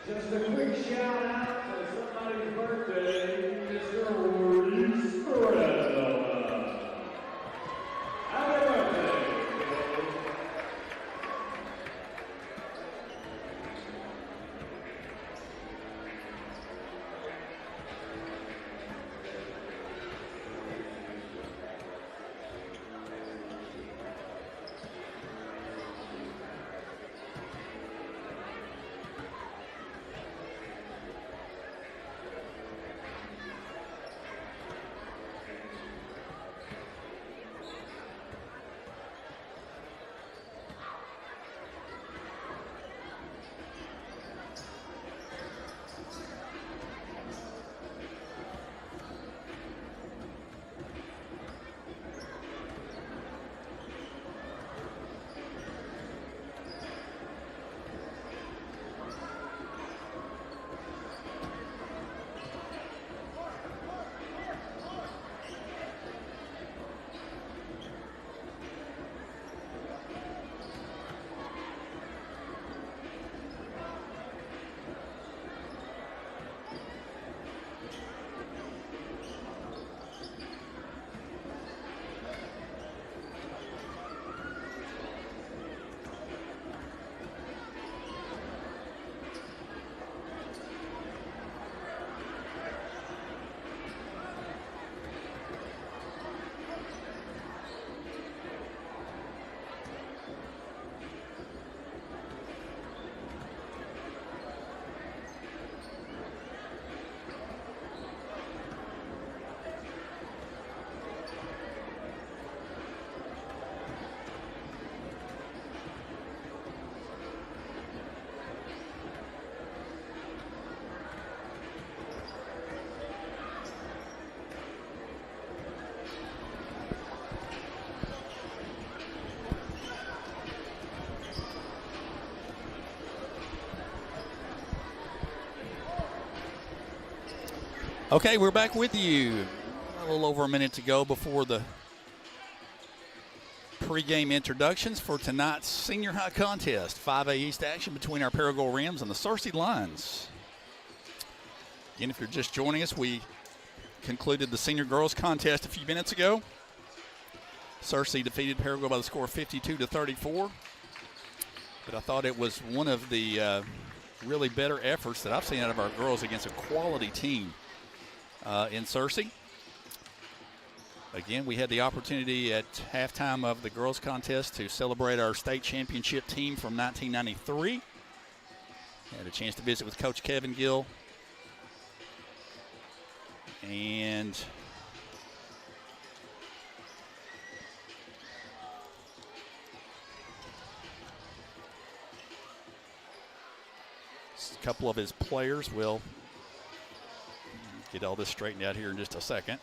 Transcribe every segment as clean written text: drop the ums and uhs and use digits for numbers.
Just a quick shout out to somebody's birthday, Mr. Restructuring. Happy birthday! Okay, we're back with you. A little over a minute to go before the pregame introductions for tonight's senior high contest. 5A East action between our Paragould Rams and the Searcy Lions. Again, if you're just joining us, we concluded the senior girls contest a few minutes ago. Searcy defeated Paragould by the score of 52-34. But I thought it was one of the really better efforts that I've seen out of our girls against a quality team in Searcy. Again, we had the opportunity at halftime of the girls contest to celebrate our state championship team from 1993. Had a chance to visit with Coach Kevin Gill. And a couple of his players will get all this straightened out here in just a second.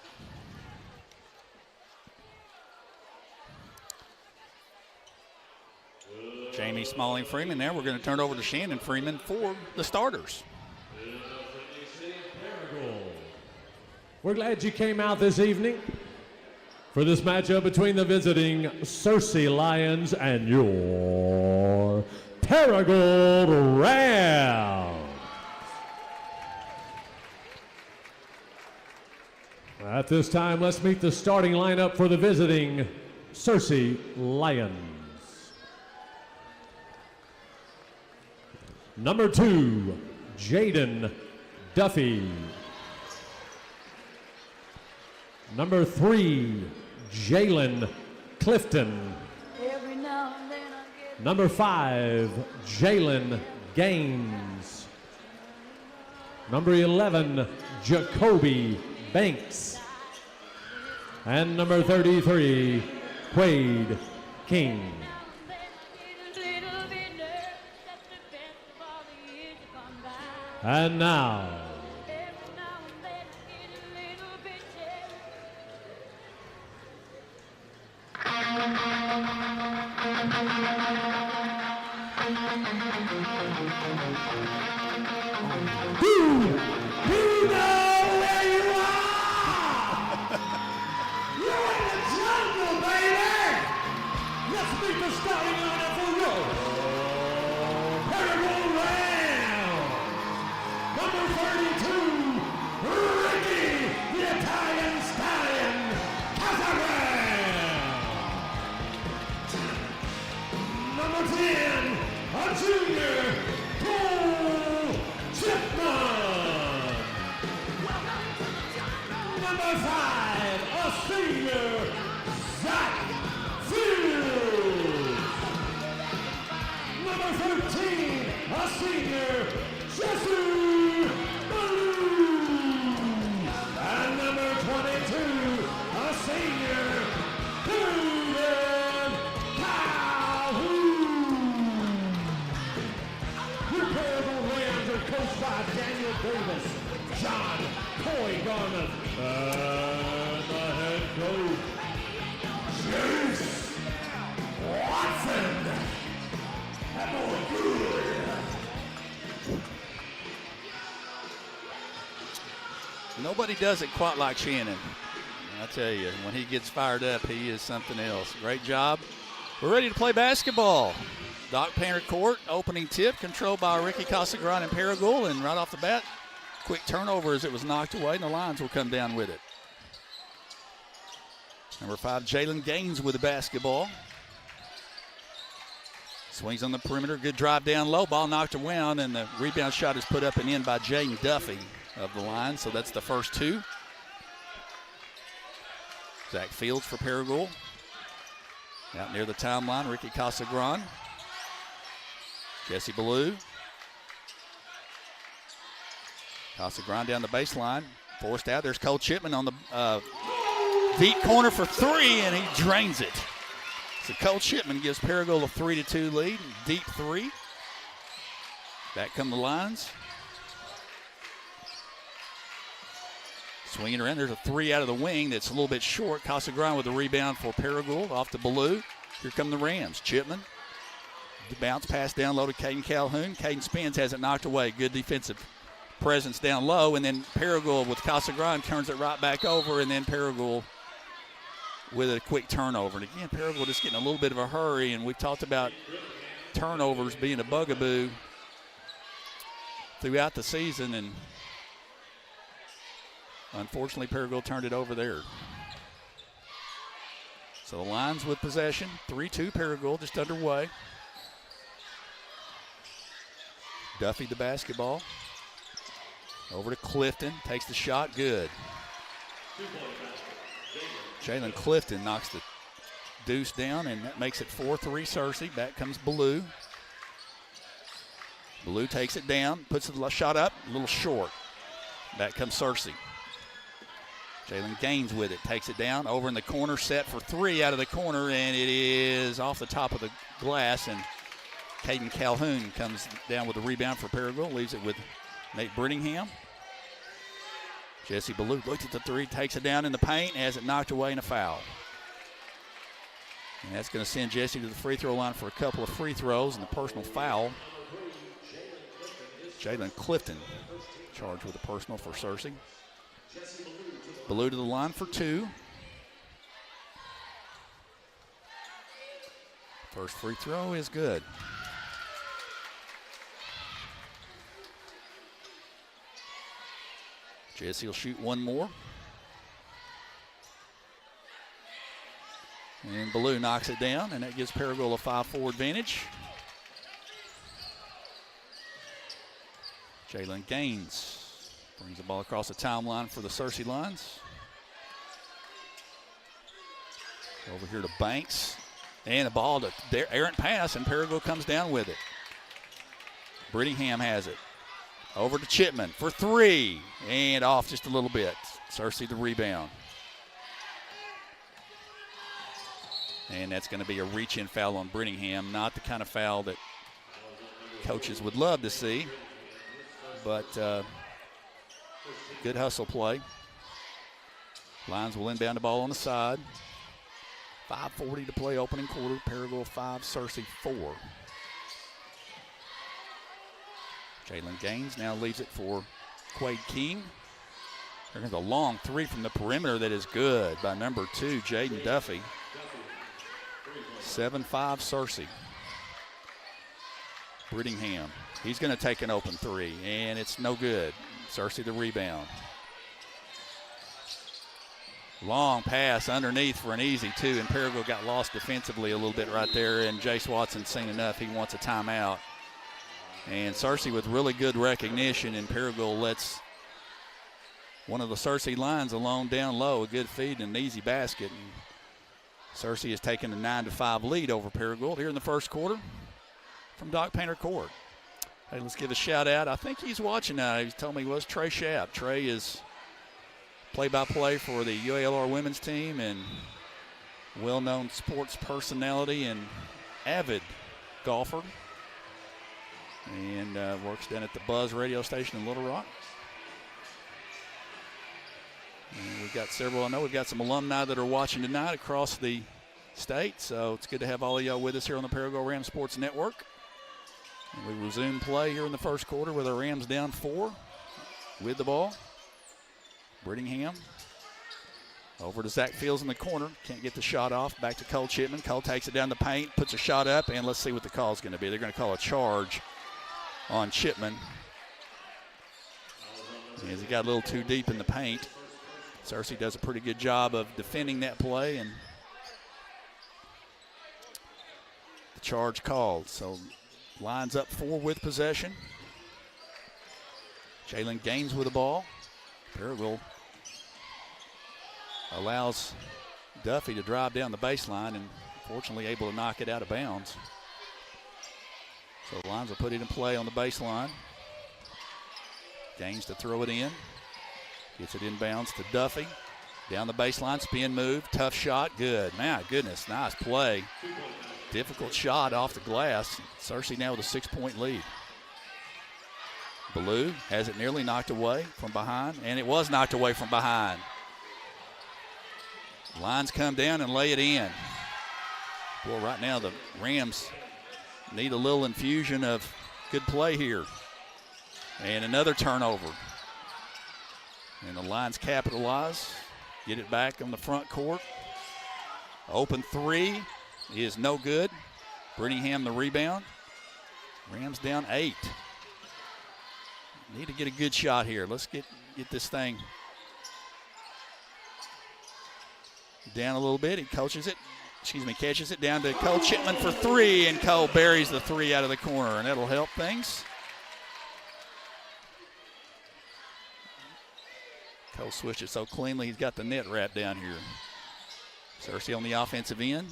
Jamie Smalling Freeman there. We're going to turn it over to Shannon Freeman for the starters. We're glad you came out this evening for this matchup between the visiting Searcy Lions and your Paragould Rams. At this time, let's meet the starting lineup for the visiting Searcy Lions. Number 2, Jaden Duffy. Number 3, Jalen Clifton. Number 5, Jalen Gaines. Number 11, Jacoby Banks. And number 33, Quade King. And now, you know where you are! You're in the jungle, baby! Let's meet the starting lineup for your Paragould Rams! Number 5, a senior, Zach Fields. Number 13, a senior, Jesse Ballou. And number 22, a senior, Hayden Calhoun. Your Pregame Rams are coached by Daniel Davis, John Coy Garner, and the head coach, Jace Watson. That boy good. Nobody does it quite like Shannon. I tell you, when he gets fired up, he is something else. Great job. We're ready to play basketball. Doc Painter Court, opening tip, controlled by Ricky Casagran and Paragould, and right off the bat, quick turnover as it was knocked away, and the Lions will come down with it. Number 5, Jalen Gaines with the basketball. Swings on the perimeter, good drive down low, ball knocked around, and the rebound shot is put up and in by Jaden Duffy of the line, so that's the first 2. Zach Fields for Paragould. Out near the timeline, Ricky Casagran. Jesse Ballou. Casagran down the baseline. Forced out. There's Cole Chipman on the deep corner for 3, and he drains it. So Cole Chipman gives Paragould a 3-2 lead. Deep 3. Back come the Lions. Swinging around. There's a 3 out of the wing that's a little bit short. Casagran with the rebound for Paragould off to Ballou. Here come the Rams. Chipman. The bounce pass down low to Caden Calhoun. Caden spins, has it knocked away. Good defensive presence down low. And then Paragould with Casagran turns it right back over. And then Paragould with a quick turnover. And again, Paragould just getting a little bit of a hurry. And we've talked about turnovers being a bugaboo throughout the season. And unfortunately, Paragould turned it over there. So the Lions with possession. 3-2 Paragould just underway. Duffy the basketball. Over to Clifton. Takes the shot. Good. Jalen Clifton knocks the deuce down, and that makes it 4-3 Searcy. Back comes Ballou. Ballou takes it down. Puts the shot up. A little short. Back comes Searcy. Jalen Gaines with it. Takes it down. Over in the corner. Set for 3 out of the corner, and it is off the top of the glass, and Caden Calhoun comes down with the rebound for Paragould, leaves it with Nate Brittingham. Jesse Ballou looked at the 3, takes it down in the paint, has it knocked away in a foul. And that's going to send Jesse to the free throw line for a couple of free throws and a personal foul. Jalen Clifton charged with a personal for Searcy. Ballou to the line for 2. First free throw is good. Jesse will shoot one more. And Ballou knocks it down, and that gives Paragould a 5-4 advantage. Jalen Gaines brings the ball across the timeline for the Searcy Lions. Over here to Banks. And the ball to their errant pass, and Paragould comes down with it. Brittingham has it. Over to Chipman for 3, and off just a little bit. Searcy the rebound. And that's going to be a reach-in foul on Brittingham. Not the kind of foul that coaches would love to see, but good hustle play. Lions will inbound the ball on the side. 5:40 to play, opening quarter. Paragould 5, Searcy 4. Jalen Gaines now leaves it for Quade King. There's a long 3 from the perimeter that is good by number 2, Jaden Duffy. 7-5 Searcy. Brittingham. He's going to take an open 3, and it's no good. Searcy the rebound. Long pass underneath for an easy 2, and Paragould got lost defensively a little bit right there, and Jace Watson's seen enough. He wants a timeout. And Searcy with really good recognition, and Paragould lets one of the Searcy Lions alone down low. A good feed and an easy basket. And Searcy has taken a 9-5 lead over Paragould here in the first quarter from Doc Painter Court. Hey, let's give a shout out. I think he's watching now. He told me he was Trey Schapp. Trey is play-by-play for the UALR women's team and well-known sports personality and avid golfer. And works down at the Buzz radio station in Little Rock. And we've got several. I know we've got some alumni that are watching tonight across the state. So it's good to have all of y'all with us here on the Paragould Rams Sports Network. And we resume play here in the first quarter with our Rams down 4 with the ball. Brittingham over to Zach Fields in the corner. Can't get the shot off. Back to Cole Chipman. Cole takes it down the paint, puts a shot up, and let's see what the call is going to be. They're going to call a charge on Chipman. As he got a little too deep in the paint. Searcy does a pretty good job of defending that play, and the charge called. So lines up 4 with possession. Jalen Gaines with the ball. Paragould allows Duffy to drive down the baseline and fortunately able to knock it out of bounds. So the Lions will put it in play on the baseline. Gaines to throw it in. Gets it inbounds to Duffy. Down the baseline, spin move, tough shot, good. My goodness, nice play. Difficult shot off the glass. Searcy now with a 6-point lead. Ballou has it nearly knocked away from behind, and it was knocked away from behind. Lions come down and lay it in. Boy, right now the Rams need a little infusion of good play here. And another turnover. And the Lions capitalize. Get it back on the front court. Open 3 is no good. Brittingham the rebound. Rams down 8. Need to get a good shot here. Let's get this thing down a little bit. He catches it down to Cole Chipman for 3, and Cole buries the 3 out of the corner, and that'll help things. Cole switched it so cleanly, he's got the net wrapped down here. Searcy on the offensive end,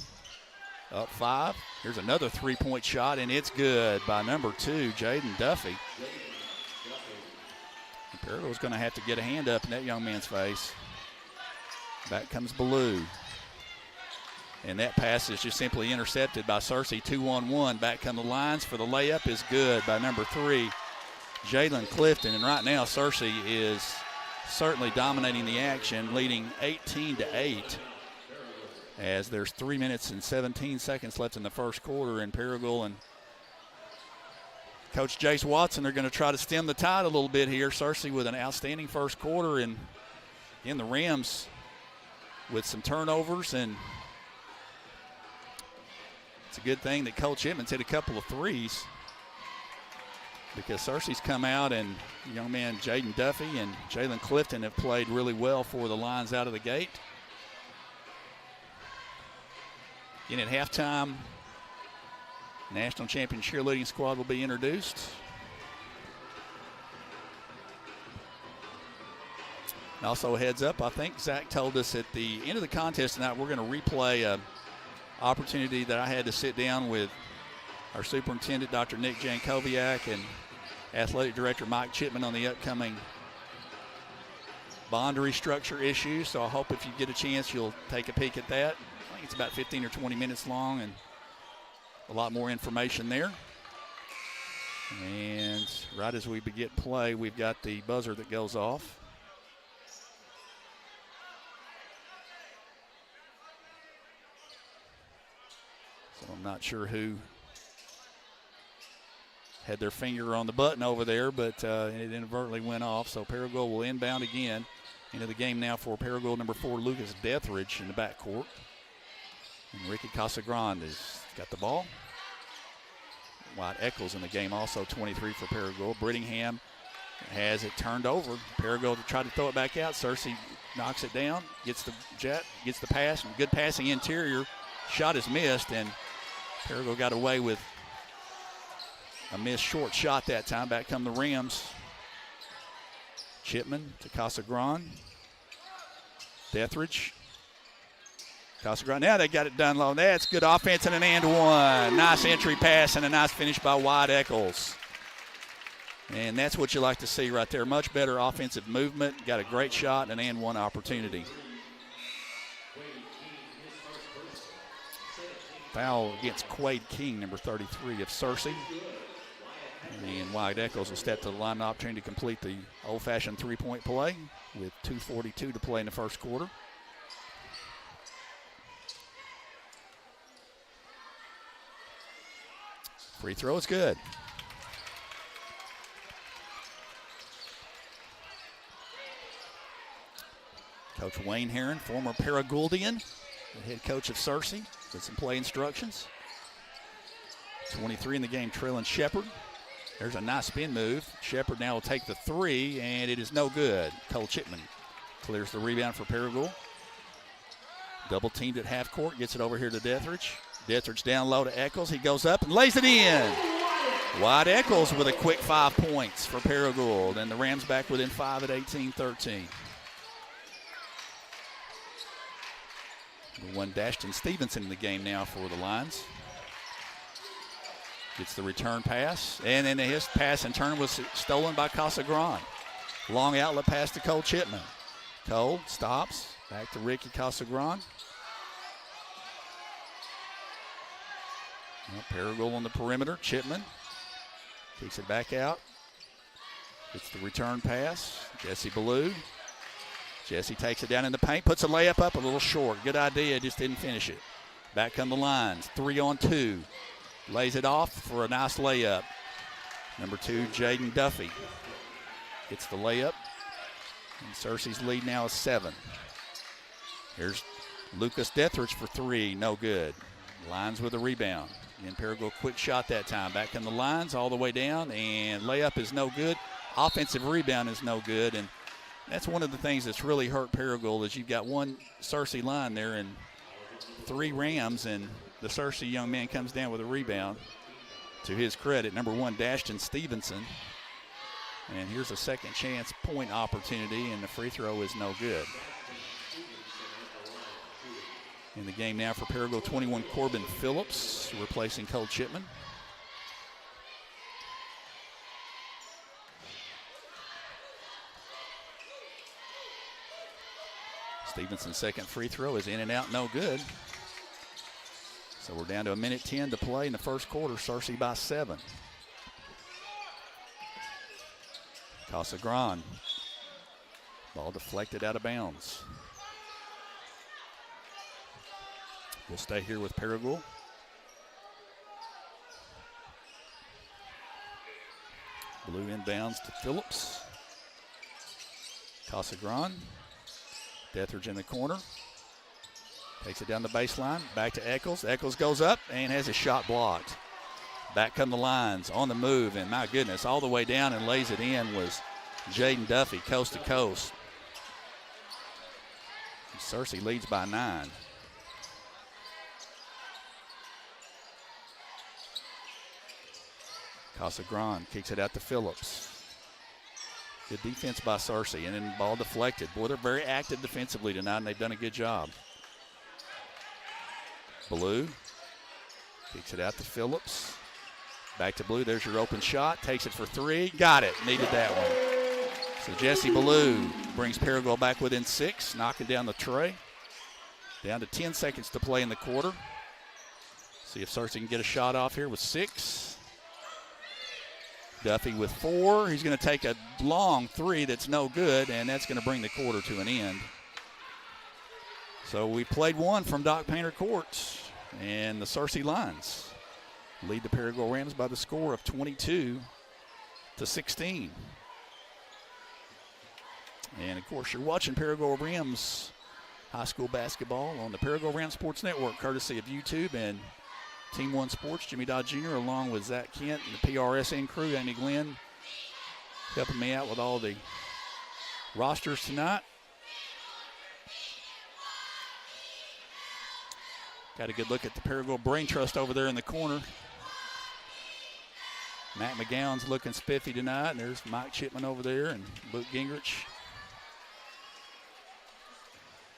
up 5. Here's another 3-point shot, and it's good by number 2, Jaden Duffy. Paragould's going to have to get a hand up in that young man's face. Back comes Ballou. And that pass is just simply intercepted by Searcy. 2-on-1. Back come the Lions for the layup is good by number 3, Jalen Clifton. And right now Searcy is certainly dominating the action, leading 18-8 as there's 3 minutes and 17 seconds left in the first quarter. And Paragould and Coach Jace Watson are going to try to stem the tide a little bit here. Searcy with an outstanding first quarter, and in the Rams with some turnovers, and it's a good thing that Cole Chipman's hit a couple of threes because Searcy's come out, and young man Jaden Duffy and Jalen Clifton have played really well for the Lions out of the gate. And at halftime, National Champion Cheerleading Squad will be introduced. And also a heads up, I think Zach told us at the end of the contest tonight we're going to replay an opportunity that I had to sit down with our superintendent, Dr. Nick Jankowiak, and athletic director Mike Chipman on the upcoming bond restructure issues. So I hope if you get a chance you'll take a peek at that. I think it's about 15 or 20 minutes long, and a lot more information there. And right as we begin play, we've got the buzzer that goes off. So I'm not sure who had their finger on the button over there, but it inadvertently went off. So Paragould will inbound again into the game now for Paragould number 4, Lucas Deathridge in the backcourt. And Ricky Casagrande has got the ball. Wyatt Eccles in the game, also 23 for Paragould. Brittingham has it turned over. Paragould to try to throw it back out. Searcy knocks it down, gets the jet, gets the pass, and good passing interior. Shot is missed, and Paragould got away with a missed short shot that time. Back come the Rams. Chipman to Casagrande. Dethridge. Casagrande. Now they got it done low. That's good offense and an and one. Nice entry pass and a nice finish by Wyatt Eccles. And that's what you like to see right there. Much better offensive movement. Got a great shot and an and one opportunity. Foul against Quade King, number 33 of Searcy. And Wyatt Eccles will step to the line, an opportunity to complete the old-fashioned three-point play with 2:42 to play in the first quarter. Free throw is good. Coach Wayne Herron, former Paragouldian, the head coach of Searcy, with some play instructions. 23 in the game, trailing Shepherd. There's a nice spin move. Shepherd now will take the three, and it is no good. Cole Chipman clears the rebound for Paragould. Double teamed at half court, gets it over here to Dethridge. Dethridge down low to Eccles. He goes up and lays it in. Wyatt Eccles with a quick 5 points for Paragould, and the Rams back within 5 at 18-13. One Dashton Stevenson in the game now for the Lions. Gets the return pass, and then his pass in turn was stolen by Casagrande. Long outlet pass to Cole Chipman. Cole stops, back to Ricky Casagrande. Paragould on the perimeter. Chipman kicks it back out. Gets the return pass. Jesse Ballou. Jesse takes it down in the paint, puts a layup up a little short. Good idea, just didn't finish it. Back come the Lions, 3-on-2. Lays it off for a nice layup. Number 2, Jaden Duffy gets the layup. And Searcy's lead now is 7. Here's Lucas Dethridge for 3, no good. Lions with a rebound. And Paragould quick shot that time. Back in the Lions all the way down, and layup is no good. Offensive rebound is no good, and that's one of the things that's really hurt Paragould is you've got one Searcy line there and 3 Rams, and the Searcy young man comes down with a rebound. To his credit, number 1, Dashton Stevenson. And here's a second chance point opportunity, and the free throw is no good. In the game now for Paragould, 21, Corbin Phillips, replacing Cole Chipman. Stevenson's second free throw is in and out, no good. So we're down to 1:10 to play in the first quarter. Searcy by 7. Casagrande. Ball deflected out of bounds. We'll stay here with Paragould. Blue inbounds to Phillips. Casagrande. Dethridge in the corner. Takes it down the baseline. Back to Eccles. Eccles goes up and has a shot blocked. Back come the Lions on the move. And my goodness, all the way down and lays it in was Jaden Duffy, coast to coast. Searcy leads by 9. Casagrande kicks it out to Phillips. Good defense by Searcy, and then ball deflected. Boy, they're very active defensively tonight, and they've done a good job. Blue kicks it out to Phillips. Back to Blue. There's your open shot. Takes it for 3. Got it. Needed that one. So Jesse Ballou brings Paragould back within 6, knocking down the tray. Down to 10 seconds to play in the quarter. See if Searcy can get a shot off here with 6. Duffy with 4. He's going to take a long 3 that's no good, and that's going to bring the quarter to an end. So we played one from Doc Painter Courts, and the Searcy Lions lead the Paragould Rams by the score of 22-16. And, of course, you're watching Paragould Rams high school basketball on the Paragould Rams Sports Network, courtesy of YouTube and Team One Sports. Jimmy Dodd Jr. along with Zach Kent and the PRSN crew, Amy Glenn, helping me out with all the rosters tonight. Got a good look at the Paragould Brain Trust over there in the corner. Matt McGowan's looking spiffy tonight, and there's Mike Chipman over there and Luke Gingrich.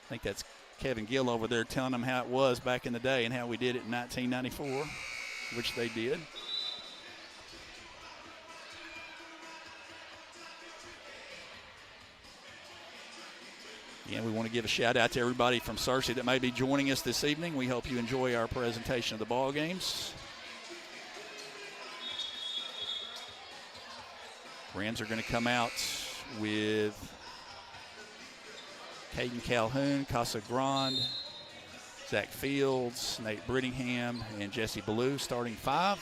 I think that's Kevin Gill over there telling them how it was back in the day and how we did it in 1994, which they did. Again, we want to give a shout out to everybody from Searcy that may be joining us this evening. We hope you enjoy our presentation of the ball games. Rams are going to come out with Caden Calhoun, Casa Grande, Zach Fields, Nate Brittingham, and Jesse Ballou starting 5.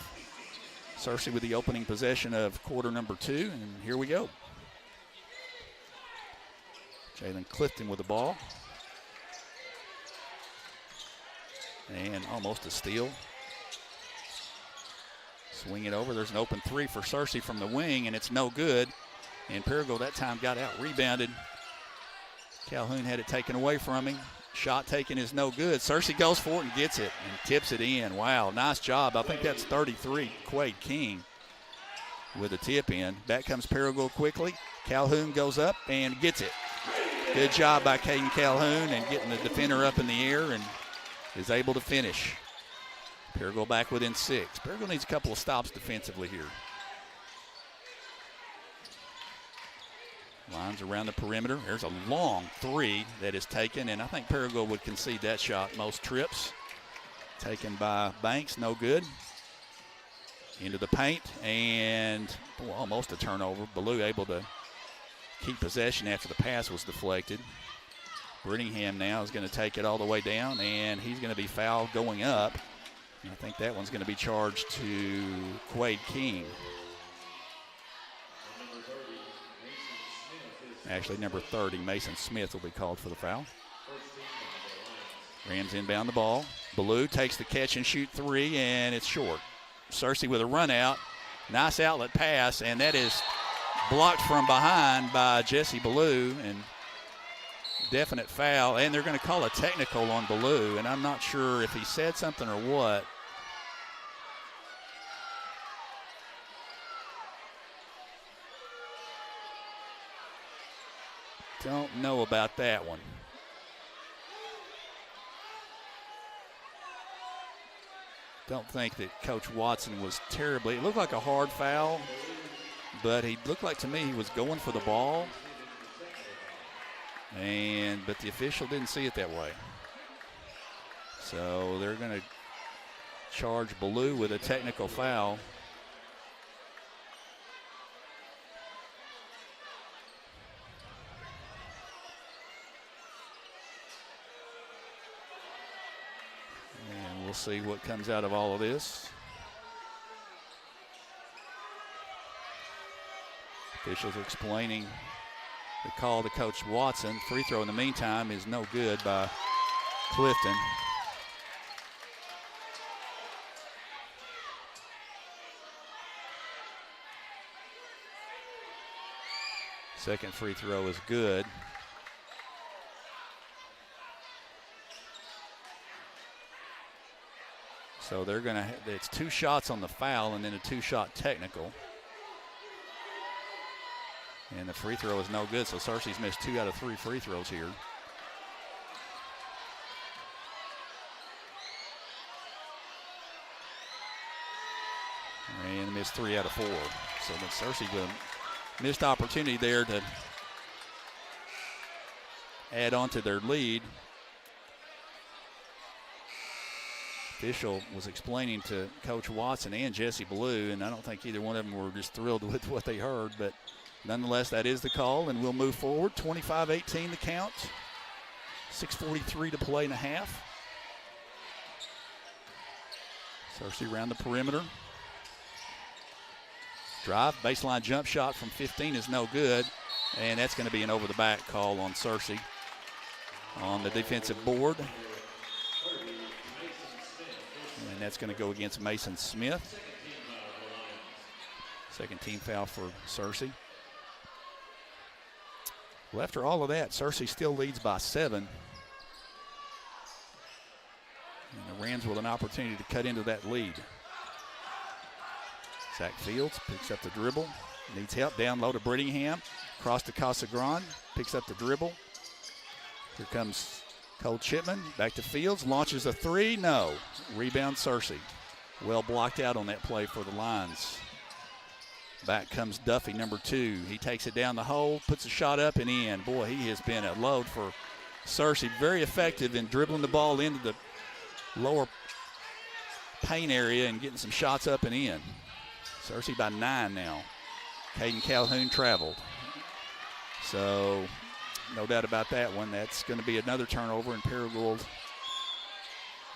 Searcy with the opening possession of quarter number 2, and here we go. Jalen Clifton with the ball. And almost a steal. Swing it over. There's an open 3 for Searcy from the wing, and it's no good. And Perigo that time got out rebounded. Calhoun had it taken away from him. Shot taken is no good. Searcy goes for it and gets it and tips it in. Wow, nice job. I think that's 33, Quade King with a tip in. Back comes Perigo quickly. Calhoun goes up and gets it. Good job by Caden Calhoun and getting the defender up in the air and is able to finish. Perigo back within 6. Perigo needs a couple of stops defensively here. Lines around the perimeter. There's a long 3 that is taken, and I think Perigo would concede that shot most trips. Taken by Banks, no good. Into the paint, and almost a turnover. Ballou able to keep possession after the pass was deflected. Brittingham now is going to take it all the way down, and he's going to be fouled going up. And I think that one's going to be charged to Quade King. Actually, number 30, Mason Smith, will be called for the foul. Rams inbound the ball. Ballou takes the catch and shoot 3, and it's short. Searcy with a run out. Nice outlet pass, and that is blocked from behind by Jesse Ballou, and definite foul. And they're going to call a technical on Ballou, and I'm not sure if he said something or what. Don't know about that one. Don't think that Coach Watson was terribly, it looked like a hard foul, but he looked like to me he was going for the ball. But the official didn't see it that way. So they're going to charge Ballou with a technical foul. And we'll see what comes out of all of this. Officials explaining the call to Coach Watson. Free throw in the meantime is no good by Clifton. Second free throw is good. So they're going to, it's 2 shots on the foul and then a 2-shot technical. And the free throw is no good, so Searcy's missed 2 out of 3 free throws here. And missed 3 out of 4. So then Searcy with a missed opportunity there to add on to their lead. Official was explaining to Coach Watson and Jesse Ballou, and I don't think either one of them were just thrilled with what they heard, but nonetheless, that is the call, and we'll move forward. 25-18 the count. 6:43 to play and a half. Searcy around the perimeter. Drive, baseline jump shot from 15 is no good, and that's going to be an over-the-back call on Searcy on the defensive board. And that's going to go against Mason Smith. Second team foul for Searcy. Well, after all of that, Searcy still leads by 7. And the Rams with an opportunity to cut into that lead. Zach Fields picks up the dribble. Needs help. Down low to Brittingham. Across to Casagran. Picks up the dribble. Here comes Cole Chipman. Back to Fields. Launches a three. No. Rebound Searcy. Well blocked out on that play for the Lions. Back comes Duffy, number 2. He takes it down the hole. Puts a shot up and in. Boy, he has been a load for Searcy. Very effective in dribbling the ball into the lower paint area and getting some shots up and in. Searcy by 9 now. Caden Calhoun traveled. So no doubt about that one. That's going to be another turnover, and Paragould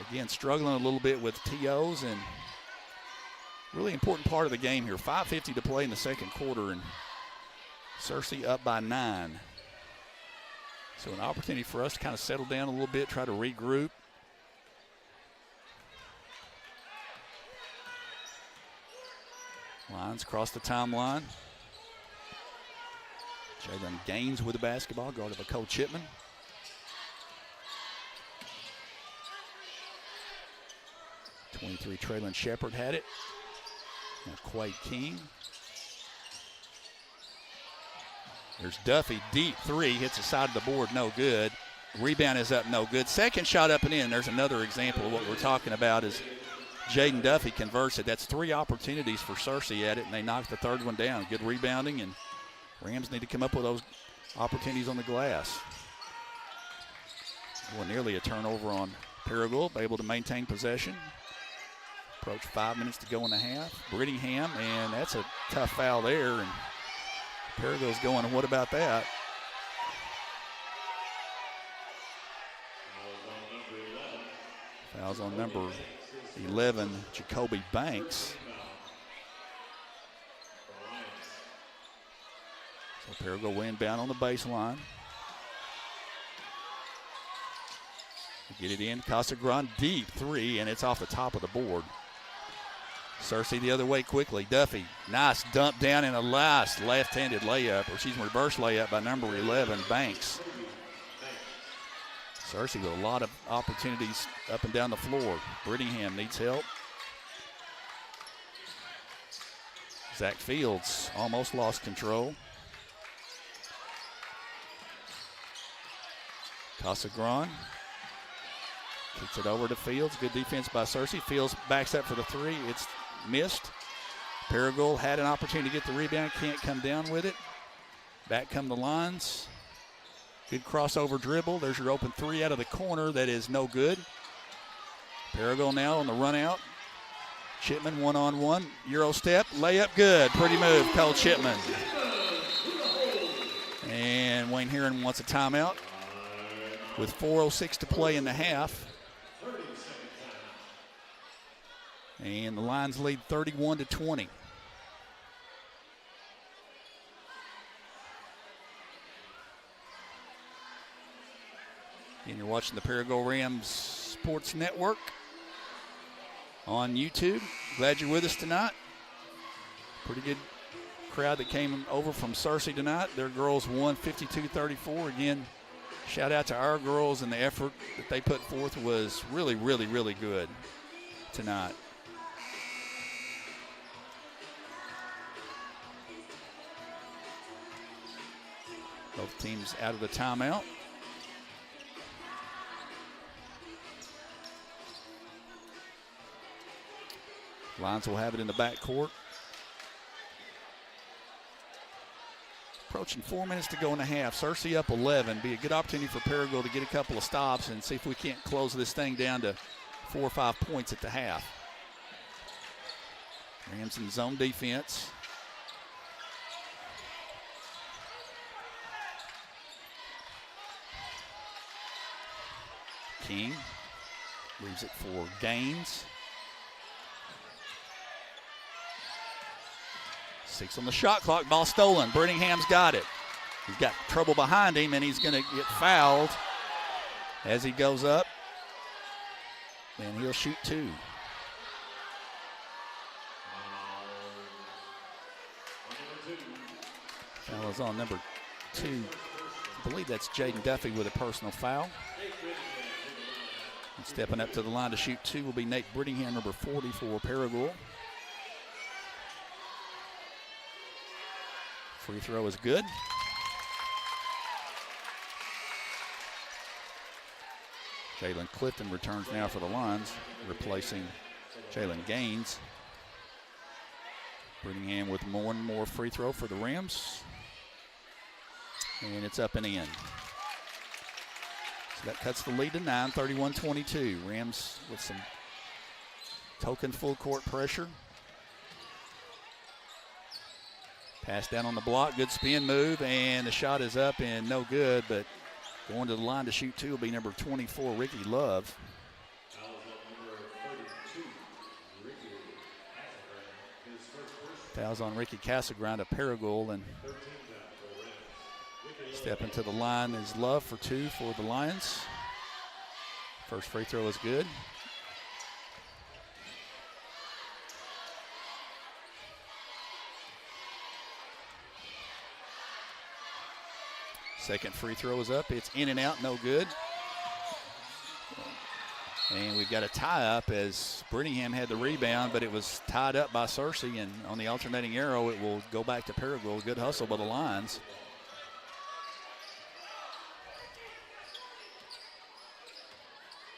again struggling a little bit with TOs, and really important part of the game here. 5:50 to play in the second quarter, and Searcy up by 9. So an opportunity for us to kind of settle down a little bit, try to regroup. Lions cross the timeline. Jalen Gaines with the basketball, guarded by Cole Chipman. Traylon Shepard had it. Now Quade King. There's Duffy, deep three, hits the side of the board, no good. Rebound is up, no good. Second shot up and in. There's another example of what we're talking about is Jaden Duffy converts it. That's 3 opportunities for Searcy at it, and they knocked the third one down. Good rebounding, and Rams need to come up with those opportunities on the glass. Well, nearly a turnover on Paragould, able to maintain possession. Approach 5 minutes to go in the half. Brittingham, and that's a tough foul there, and Paragould's going, what about that? Fouls on number 11, Jacoby Banks. So Paragould will inbound on the baseline. Get it in, Casagran, deep three, and it's off the top of the board. Searcy the other way quickly. Duffy, nice dump down in a last left-handed layup, or reverse layup by number 11, Banks. Searcy with a lot of opportunities up and down the floor. Brittingham needs help. Zach Fields almost lost control. Casagran kicks it over to Fields. Good defense by Searcy. Fields backs up for the three. It's missed. Paragould had an opportunity to get the rebound. Can't come down with it. Back come the Lions. Good crossover dribble. There's your open three out of the corner. That is no good. Paragould now on the run out. Chipman one-on-one. Euro step. Layup good. Pretty move. Cole Chipman. And Wayne Heron wants a timeout with 4:06 to play in the half. And the Lions lead 31-20. And you're watching the Paragould Rams Sports Network on YouTube. Glad you're with us tonight. Pretty good crowd that came over from Searcy tonight. Their girls won 52-34. Again, shout out to our girls, and the effort that they put forth was really, really, really good tonight. Both teams out of the timeout. Lions will have it in the backcourt. Approaching 4 minutes to go in the half. Searcy up 11. Be a good opportunity for Paragould to get a couple of stops and see if we can't close this thing down to 4 or 5 points at the half. Rams in zone defense. King leaves it for Gaines. 6 on the shot clock. Ball stolen. Brittingham's got it. He's got trouble behind him, and he's going to get fouled as he goes up. And he'll shoot 2. Foul is on number 2. I believe that's Jaden Duffy with a personal foul. And stepping up to the line to shoot 2 will be Nate Brittingham, number 40 for Paragould. Free throw is good. Jalen Clifton returns now for the Lions, replacing Jalen Gaines. Brittingham with one more free throw for the Rams. And it's up and in. So that cuts the lead to 9, 31-22. Rams with some token full court pressure. Pass down on the block, good spin move, and the shot is up and no good, but going to the line to shoot two will be number 24, Ricky Love. Fouls on Ricky Casagrande, a Paragould, and stepping to the line is Love for two for the Lions. First free throw is good. Second free throw is up. It's in and out, no good. And we've got a tie-up as Brittingham had the rebound, but it was tied up by Searcy, and on the alternating arrow, it will go back to Paragould. Good hustle by the Lions.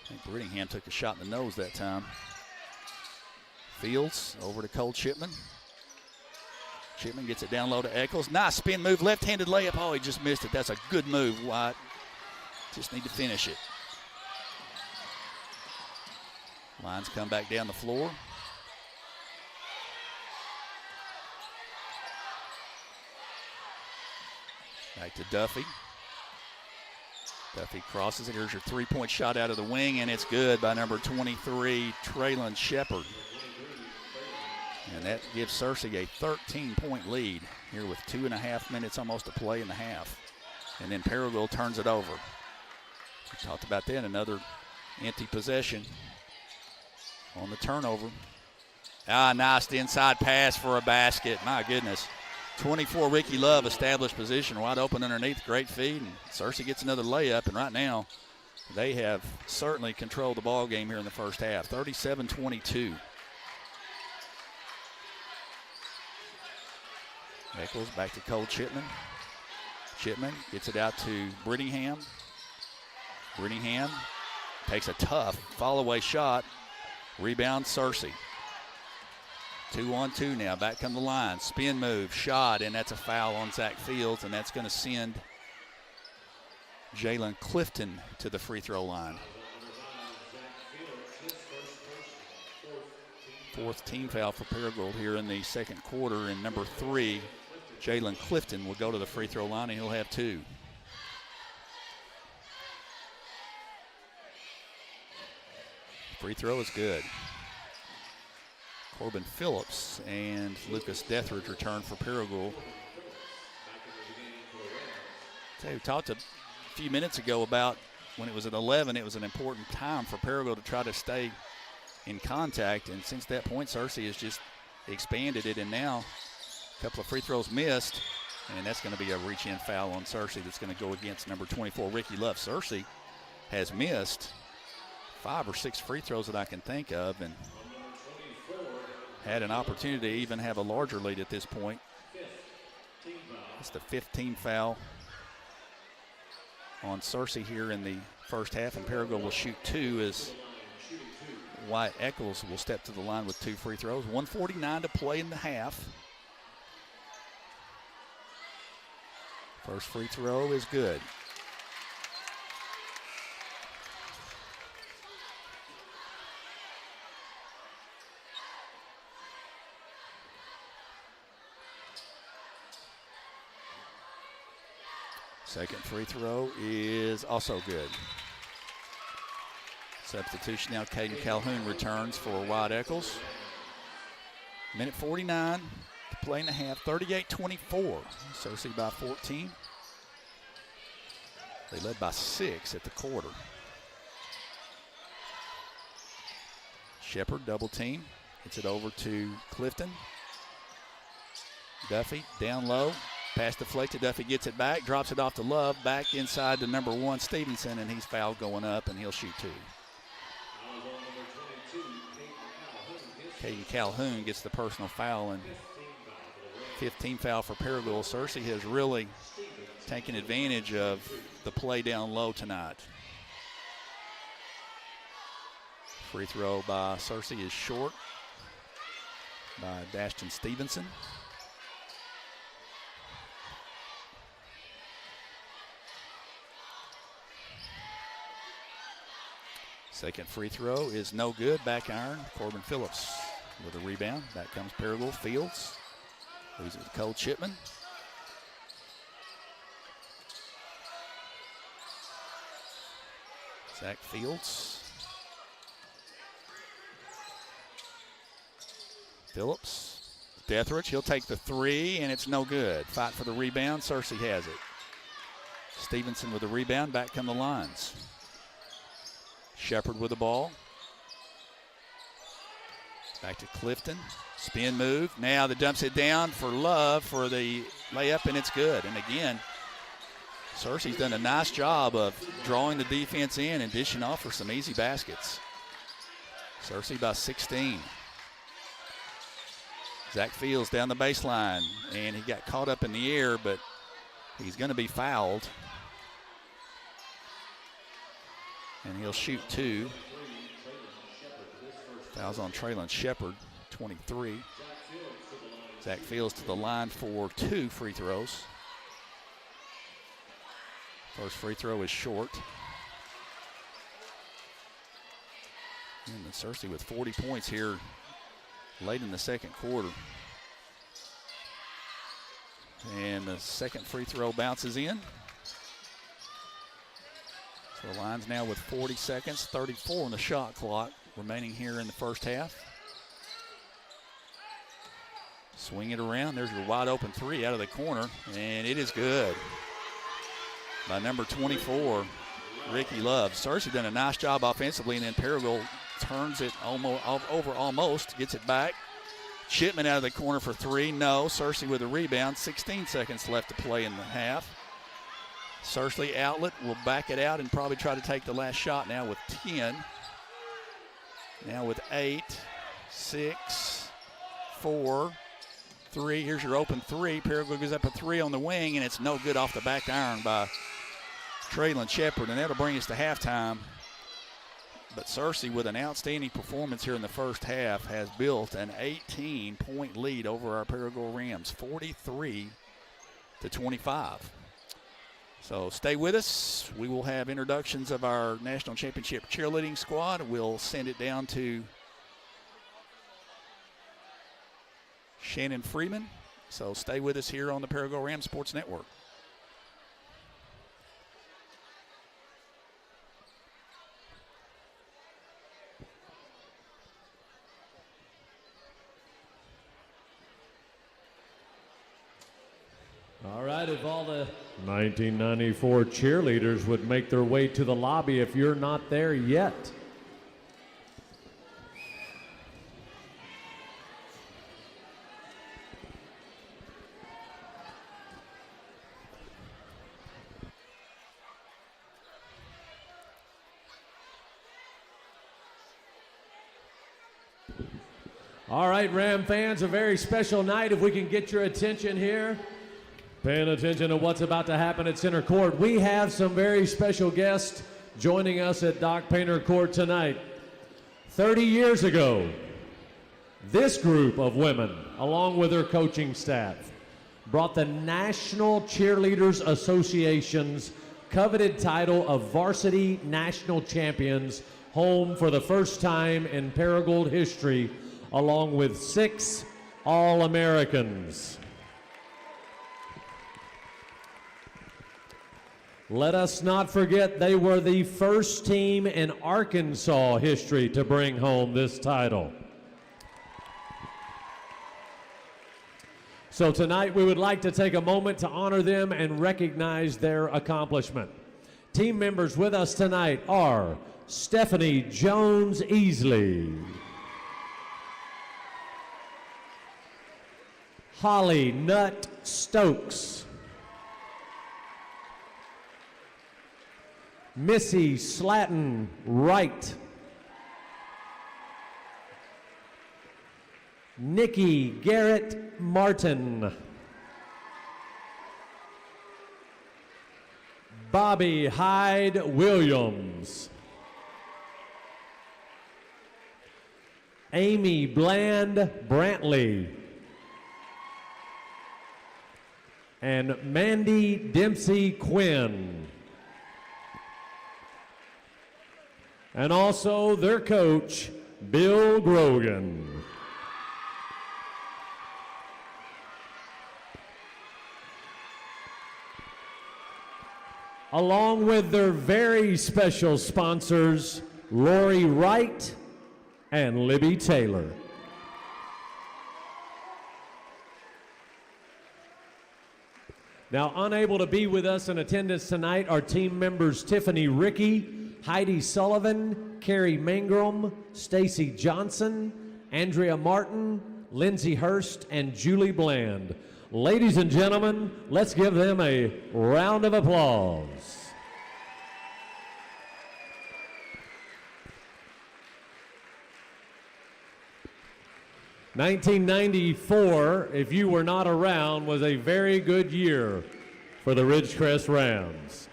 I think Brittingham took a shot in the nose that time. Fields over to Cole Chipman. Chipman gets it down low to Eccles. Nice spin move, left-handed layup. Oh, he just missed it. That's a good move, White. Just need to finish it. Lions come back down the floor. Back to Duffy. Duffy crosses it. Here's your three-point shot out of the wing, and it's good by number 23, Traylon Shepard. And that gives Searcy a 13-point lead here with 2.5 minutes almost to play in the half. And then Paragould turns it over. We talked about that, another empty possession on the turnover. Nice inside pass for a basket. My goodness. 24, Ricky Love, established position, wide open underneath, great feed, and Searcy gets another layup, and right now they have certainly controlled the ball game here in the first half, 37-22. Eccles back to Cole Chipman. Chipman gets it out to Brittingham. Brittingham takes a tough fall-away shot. Rebound, Searcy. 2-on-2 now. Back come the line. Spin move, shot, and that's a foul on Zach Fields, and that's going to send Jalen Clifton to the free throw line. Fourth team foul for Paragould here in the second quarter, and number 3, Jalen Clifton, will go to the free throw line, and he'll have 2. Free throw is good. Corbin Phillips and Lucas Dethridge return for Paragould. We talked a few minutes ago about when it was at 11, it was an important time for Paragould to try to stay in contact, and since that point, Searcy has just expanded it, and now a couple of free throws missed, and that's going to be a reach-in foul on Searcy that's going to go against number 24, Ricky Love. Searcy has missed 5 or 6 free throws that I can think of, and had an opportunity to even have a larger lead at this point. It's the 15th foul on Searcy here in the first half, and Paragould will shoot 2 as Wyatt Eccles will step to the line with 2 free throws. 1:49 to play in the half. First free throw is good. Second free throw is also good. Substitution now, Caden Calhoun returns for Wyatt Eccles. Minute 49 to play in the half, 38-24. Searcy by 14. They led by 6 at the quarter. Shepard double team, gets it over to Clifton. Duffy down low. Pass deflected, Duffy gets it back, drops it off to Love, back inside to number 1, Stevenson, and he's fouled going up, and he'll shoot 2. Caden Calhoun gets the personal foul, and 15 foul for Paragould. Searcy has really taken advantage of the play down low tonight. Free throw by Searcy is short by Dashton Stevenson. Second free throw is no good. Back iron. Corbin Phillips with a rebound. Back comes Paragould. Fields. Leaves it with Cole Chipman. Zach Fields. Phillips. Deatherage. He'll take the three, and it's no good. Fight for the rebound. Searcy has it. Stevenson with the rebound. Back come the Lions. Shepard with the ball. Back to Clifton. Spin move. Now the dumps it down for Love for the layup, and it's good. And again, Searcy's done a nice job of drawing the defense in and dishing off for some easy baskets. Searcy by 16. Zach Fields down the baseline, and he got caught up in the air, but he's going to be fouled. And he'll shoot two. Fouls on Traylon Shepard, 23. Zach Fields to the line for 2 free throws. First free throw is short. And Searcy with 40 points here late in the second quarter. And the second free throw bounces in. So the Lions now with 40 seconds, 34 on the shot clock remaining here in the first half. Swing it around. There's your wide open three out of the corner, and it is good by number 24, Ricky Love. Searcy done a nice job offensively, and then Paragould turns it almost, gets it back. Chipman out of the corner for three. No. Searcy with a rebound. 16 seconds left to play in the half. Searcy outlet will back it out and probably try to take the last shot now with 10. Now with 8, 6, 4, 3. Here's your open three. Paragould goes up a three on the wing, and it's no good off the back iron by Traylon Shepard, and that'll bring us to halftime. But Searcy, with an outstanding performance here in the first half, has built an 18-point lead over our Paragould Rams, 43-25. So stay with us. We will have introductions of our national championship cheerleading squad. We'll send it down to Shannon Freeman. So stay with us here on the Paragould Rams Sports Network. All right, if all the 1994 cheerleaders would make their way to the lobby if you're not there yet. All right, Ram fans, a very special night. If we can get your attention here. Paying attention to what's about to happen at center court. We have some very special guests joining us at Doc Painter Court tonight. 30 years ago, this group of women, along with their coaching staff, brought the National Cheerleaders Association's coveted title of Varsity National Champions home for the first time in Paragould history, along with 6 All-Americans. Let us not forget they were the first team in Arkansas history to bring home this title. So tonight we would like to take a moment to honor them and recognize their accomplishment. Team members with us tonight are Stephanie Jones-Easley, Holly Nutt Stokes, Missy Slatton Wright, Nikki Garrett Martin, Bobby Hyde Williams. Amy Bland Brantley. And Mandy Dempsey Quinn. And also their coach, Bill Grogan. Along with their very special sponsors, Lori Wright and Libby Taylor. Now, unable to be with us in attendance tonight are team members Tiffany Rickey, Heidi Sullivan, Carrie Mangrum, Stacy Johnson, Andrea Martin, Lindsay Hurst, and Julie Bland. Ladies and gentlemen, let's give them a round of applause. "1994, if you were not around, was a very good year for the Ridgecrest Rams.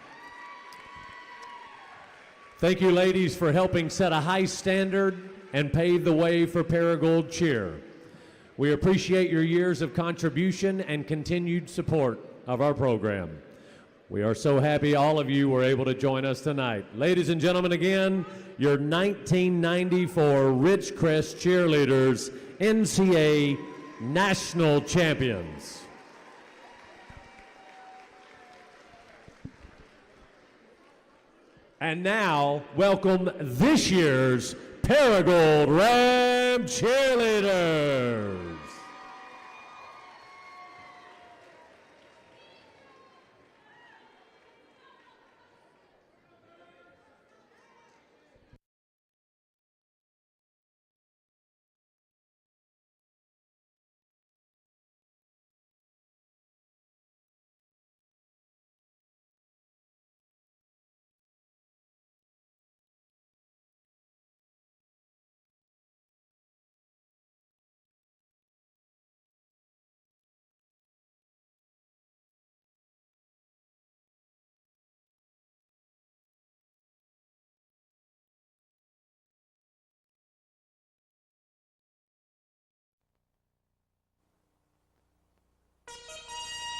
Thank you, ladies, for helping set a high standard and pave the way for Paragould cheer. We appreciate your years of contribution and continued support of our program. We are so happy all of you were able to join us tonight. Ladies and gentlemen, again, your 1994 Ridgecrest cheerleaders, NCAA National Champions. And now, welcome this year's Paragould Ram cheerleaders.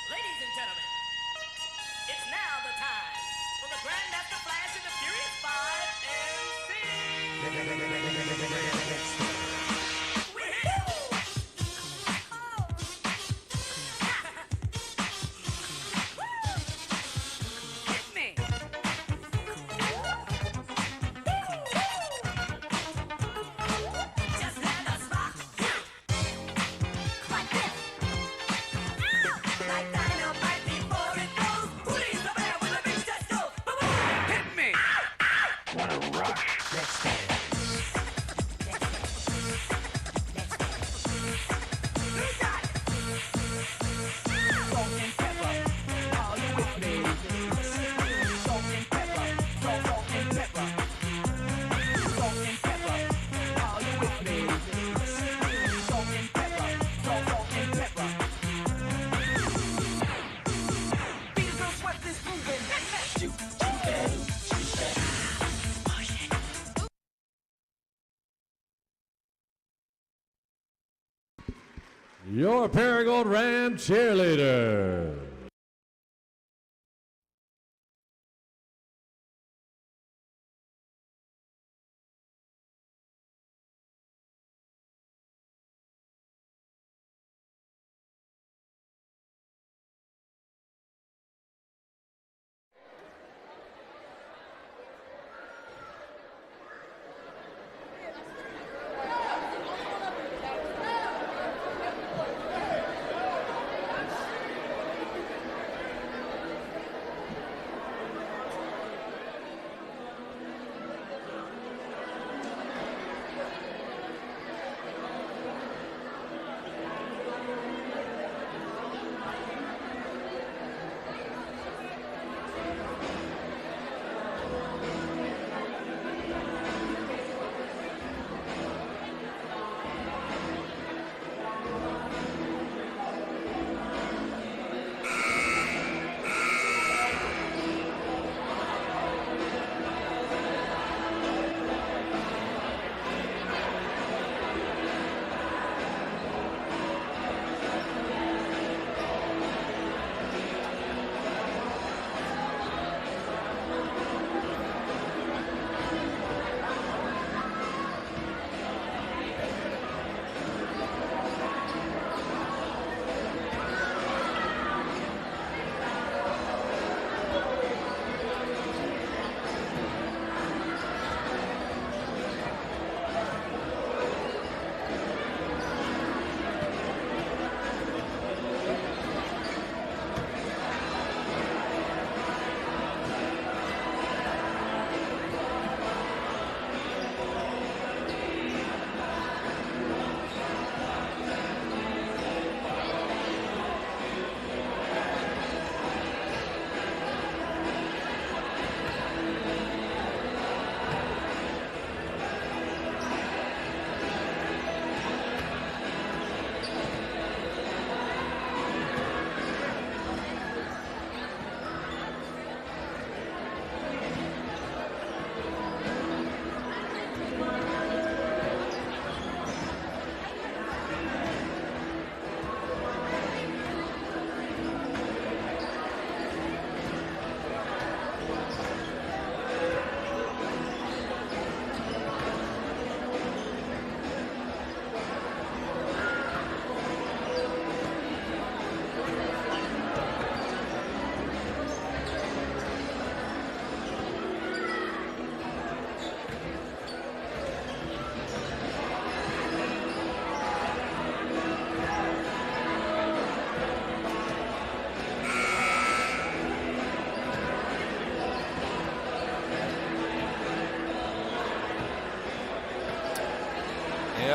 Ladies and gentlemen, it's now the time for the Grandmaster Flash and the Furious 5 MC. Hit me. Just let us rock like this. Like dynamite before it goes. Who's the man with the big chest goes? Hit me! What a rush. Let's dance. You got it. Salt and pepper. Are you with me? Salt and pepper. Salt and pepper. Salt and pepper. Are you with me? Salt and pepper. Salt and pepper. Beatles don't sweat this moving. Your Paragould Ram cheerleader.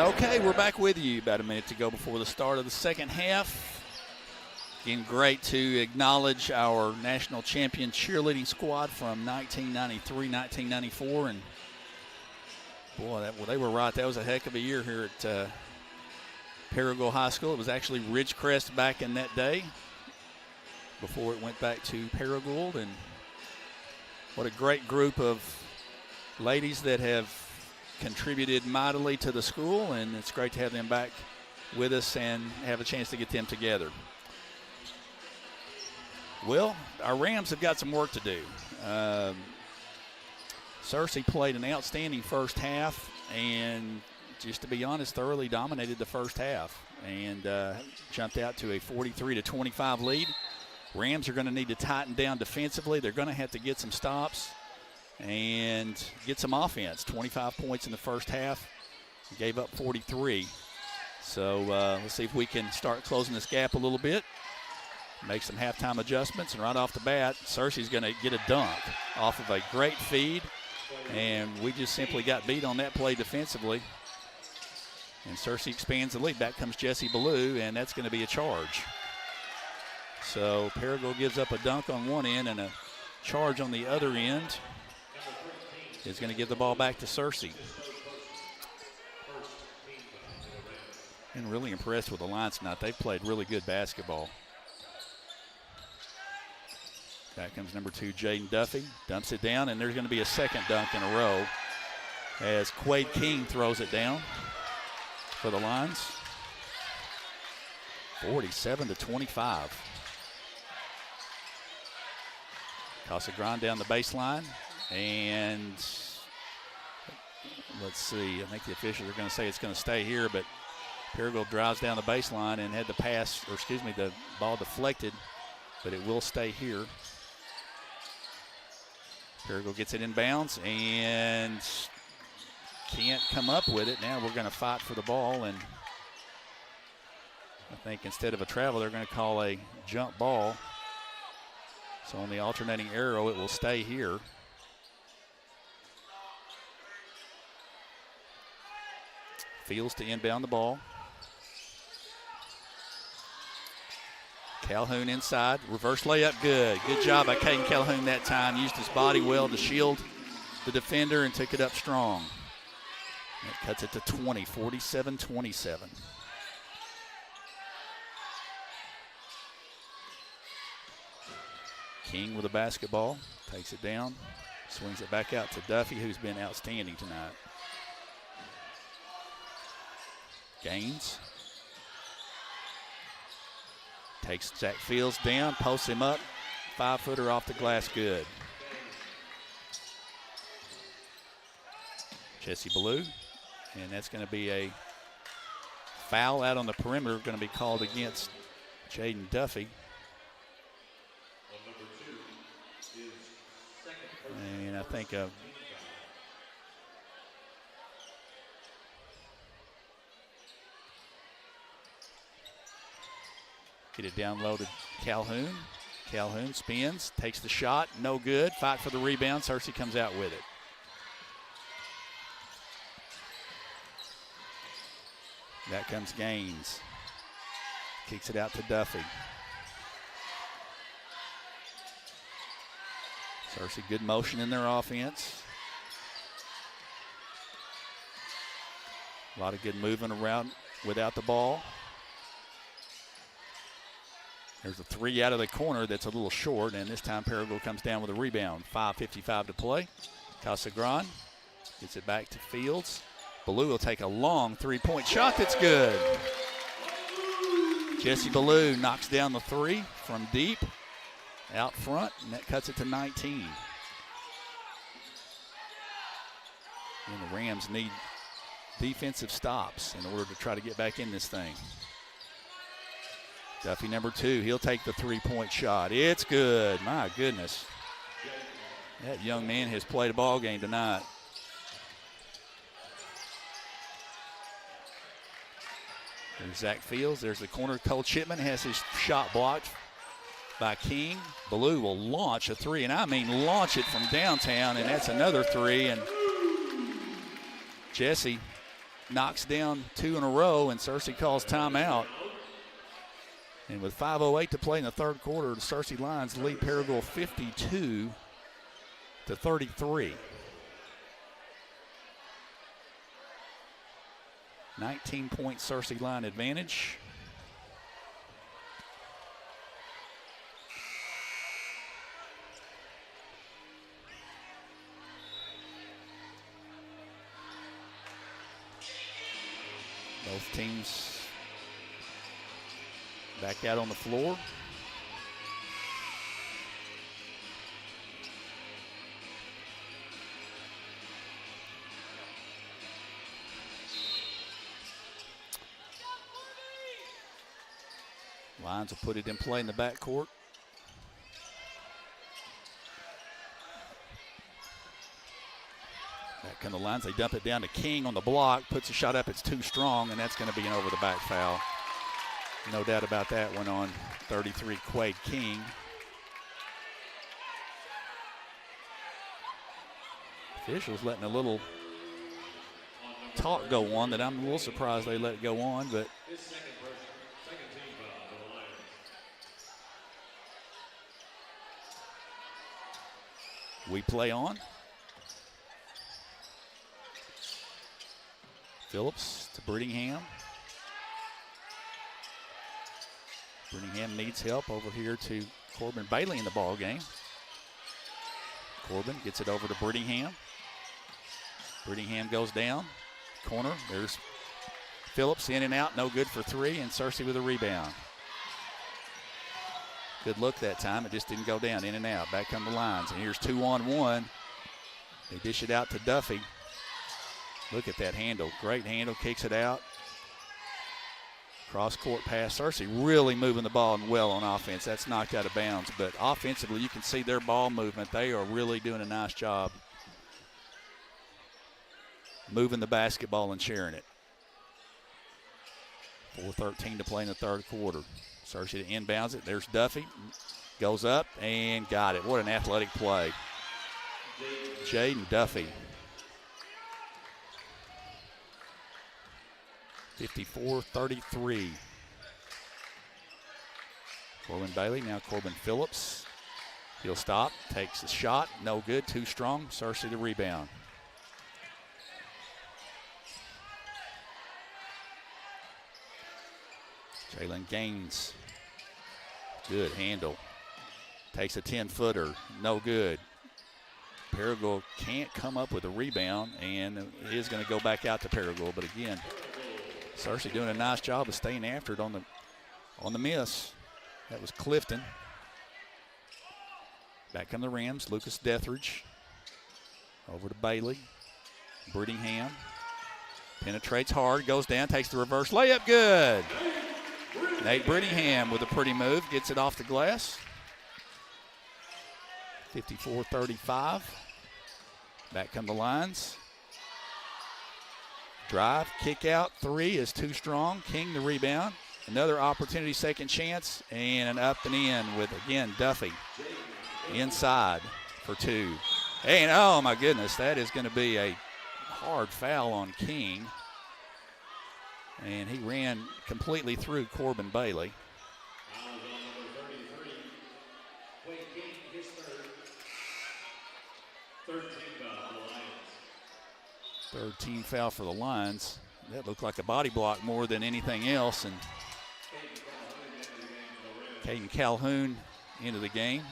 Okay, we're back with you about a minute to go before the start of the second half. Again, great to acknowledge our national champion cheerleading squad from 1993, 1994. And, boy, they were right. That was a heck of a year here at Paragould High School. It was actually Ridgecrest back in that day before it went back to Paragould. And what a great group of ladies that have contributed mightily to the school, and it's great to have them back with us and have a chance to get them together. Well, our Rams have got some work to do. Searcy played an outstanding first half and, just to be honest, thoroughly dominated the first half and jumped out to a 43-25 lead. Rams are going to need to tighten down defensively. They're going to have to get some stops and get some offense. 25 points in the first half, gave up 43. So let's see if we can start closing this gap a little bit, make some halftime adjustments, and right off the bat, Searcy's going to get a dunk off of a great feed, and we just simply got beat on that play defensively. And Searcy expands the lead. Back comes Jesse Ballou, and that's going to be a charge. So Paragould gives up a dunk on one end and a charge on the other end. Is going to give the ball back to Searcy. Been really impressed with the Lions tonight. They've played really good basketball. Back comes number 2, Jaden Duffy. Dumps it down, and there's going to be a second dunk in a row as Quade King throws it down for the Lions. 47-25. Casagran down the baseline. And let's see, I think the officials are going to say it's going to stay here, but Paragould drives down the baseline and had the ball deflected, but it will stay here. Paragould gets it in bounds and can't come up with it. Now we're going to fight for the ball, and I think instead of a travel, they're going to call a jump ball. So on the alternating arrow, it will stay here. Fields to inbound the ball. Calhoun inside. Reverse layup, good. Good job by Caden Calhoun that time. Used his body well to shield the defender and took it up strong. That cuts it to 20, 47-27. King with the basketball. Takes it down. Swings it back out to Duffy, who's been outstanding tonight. Gaines takes Zach Fields down, posts him up, 5-footer off the glass, good. Jesse Ballou, and that's going to be a foul out on the perimeter, going to be called against Jaden Duffy. And I think get it down low to Calhoun. Calhoun spins, takes the shot, no good. Fight for the rebound. Searcy comes out with it. That comes Gaines. Kicks it out to Duffy. Searcy, good motion in their offense. A lot of good moving around without the ball. There's a three out of the corner that's a little short, and this time Paragould comes down with a rebound. 5:55 to play. Casagran Gets it back to Fields. Ballou will take a long three-point shot that's good. Jesse Ballou knocks down the three from deep out front, and that cuts it to 19. And the Rams need defensive stops in order to try to get back in this thing. Duffy, number 2, he'll take the three-point shot. It's good. My goodness. That young man has played a ball game tonight. There's Zach Fields. There's the corner. Cole Chipman has his shot blocked by King. Ballou will launch a three, and I mean launch it from downtown, and that's another three. And Jesse knocks down 2 in a row, and Searcy calls timeout. And with 5:08 to play in the third quarter, the Searcy Lions lead Paragould 52-33. 19-point Searcy line advantage. Both teams back out on the floor. Lions will put it in play in the backcourt. Back come the Lions. They dump it down to King on the block. Puts a shot up. It's too strong, and that's going to be an over-the-back foul. No doubt about that one on 33, Quade King. Officials letting a little talk go on that I'm a little surprised they let it go on, but we play on. Phillips to Brittingham. Brittingham needs help over here to Corbin Bailey in the ball game. Corbin gets it over to Brittingham. Brittingham goes down. Corner. There's Phillips in and out. No good for 3. And Searcy with a rebound. Good look that time. It just didn't go down. In and out. Back come the Lions. And here's 2-on-1. They dish it out to Duffy. Look at that handle. Great handle. Kicks it out. Cross-court pass. Searcy really moving the ball and well on offense. That's knocked out of bounds. But offensively, you can see their ball movement. They are really doing a nice job moving the basketball and sharing it. 4:13 to play in the third quarter. Searcy to inbounds it. There's Duffy. Goes up and got it. What an athletic play. Jaden Duffy. 54-33. Corbin Bailey, now Corbin Phillips. He'll stop, takes the shot, no good, too strong. Searcy the rebound. Jalen Gaines, good handle. Takes a 10-footer, no good. Paragould can't come up with a rebound, and it is going to go back out to Paragould. But again, Searcy doing a nice job of staying after it on the miss. That was Clifton. Back come the Rams. Lucas Dethridge over to Bailey. Brittingham penetrates hard, goes down, takes the reverse layup, good. Nate Brittingham with a pretty move, gets it off the glass. 54-35. Back come the Lions. Drive, kick out, 3 is too strong. King the rebound. Another opportunity, second chance, and an up and in with, again, Duffy inside for 2. And, oh, my goodness, that is going to be a hard foul on King. And he ran completely through Corbin Bailey. 13 foul for the Lions. That looked like a body block more than anything else. And Caden Calhoun into the game.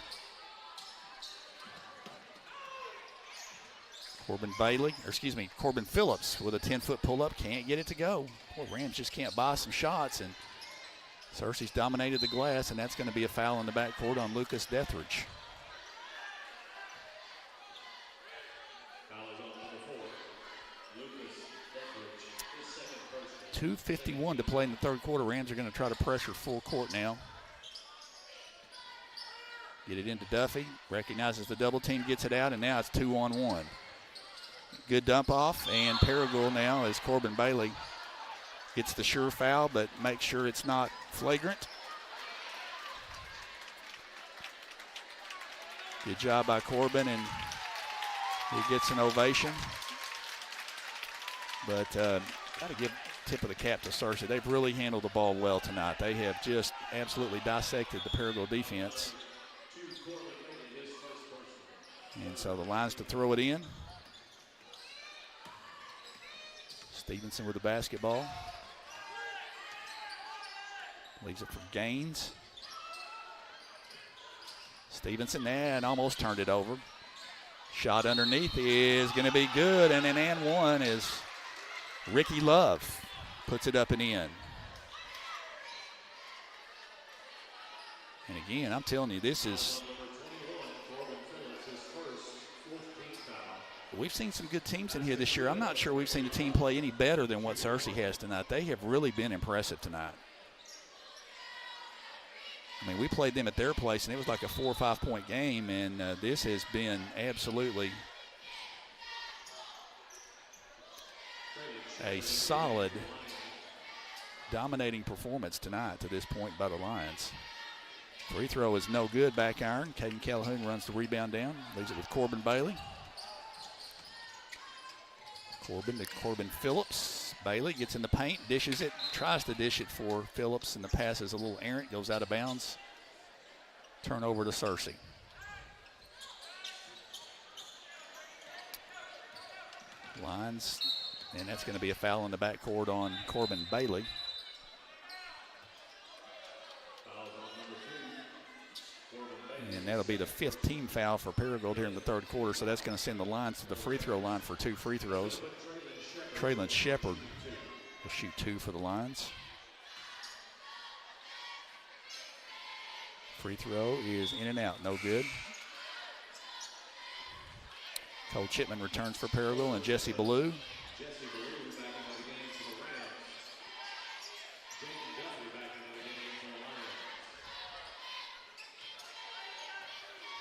Corbin Phillips with a 10-foot pull-up. Can't get it to go. Boy, Rams just can't buy some shots, and Searcy's dominated the glass, and that's going to be a foul in the backcourt on Lucas Dethridge. 2:51 to play in the third quarter. Rams are going to try to pressure full court now. Get it into Duffy. Recognizes the double team, gets it out, and now it's 2-on-1. Good dump off, and Paragould now as Corbin Bailey gets the sure foul, but makes sure it's not flagrant. Good job by Corbin, and he gets an ovation. But got to give tip of the cap to Searcy. They've really handled the ball well tonight. They have just absolutely dissected the Paragould defense. And so the Lions to throw it in. Stevenson with the basketball. Leaves it for Gaines. Stevenson, and almost turned it over. Shot underneath is going to be good, and an and one is Ricky Love. Puts it up and in. And again, I'm telling you, this is... We've seen some good teams in here this year. I'm not sure we've seen a team play any better than what Searcy has tonight. They have really been impressive tonight. I mean, we played them at their place, and it was like a 4 or 5 point game, and this has been absolutely a solid, dominating performance tonight to this point by the Lions. Free throw is no good, back iron. Caden Calhoun runs the rebound down, leaves it with Corbin Bailey. Corbin to Corbin Phillips. Bailey gets in the paint, dishes it, tries to dish it for Phillips, and the pass is a little errant, goes out of bounds. Turnover to Searcy. Lions, and that's going to be a foul in the backcourt on Corbin Bailey. And that'll be the 5th team foul for Paragould here in the third quarter, so that's going to send the Lions to the free throw line for 2 free throws. Traylon Shepard will shoot 2 for the Lions. Free throw is in and out, no good. Cole Chipman returns for Paragould, and Jesse Ballou.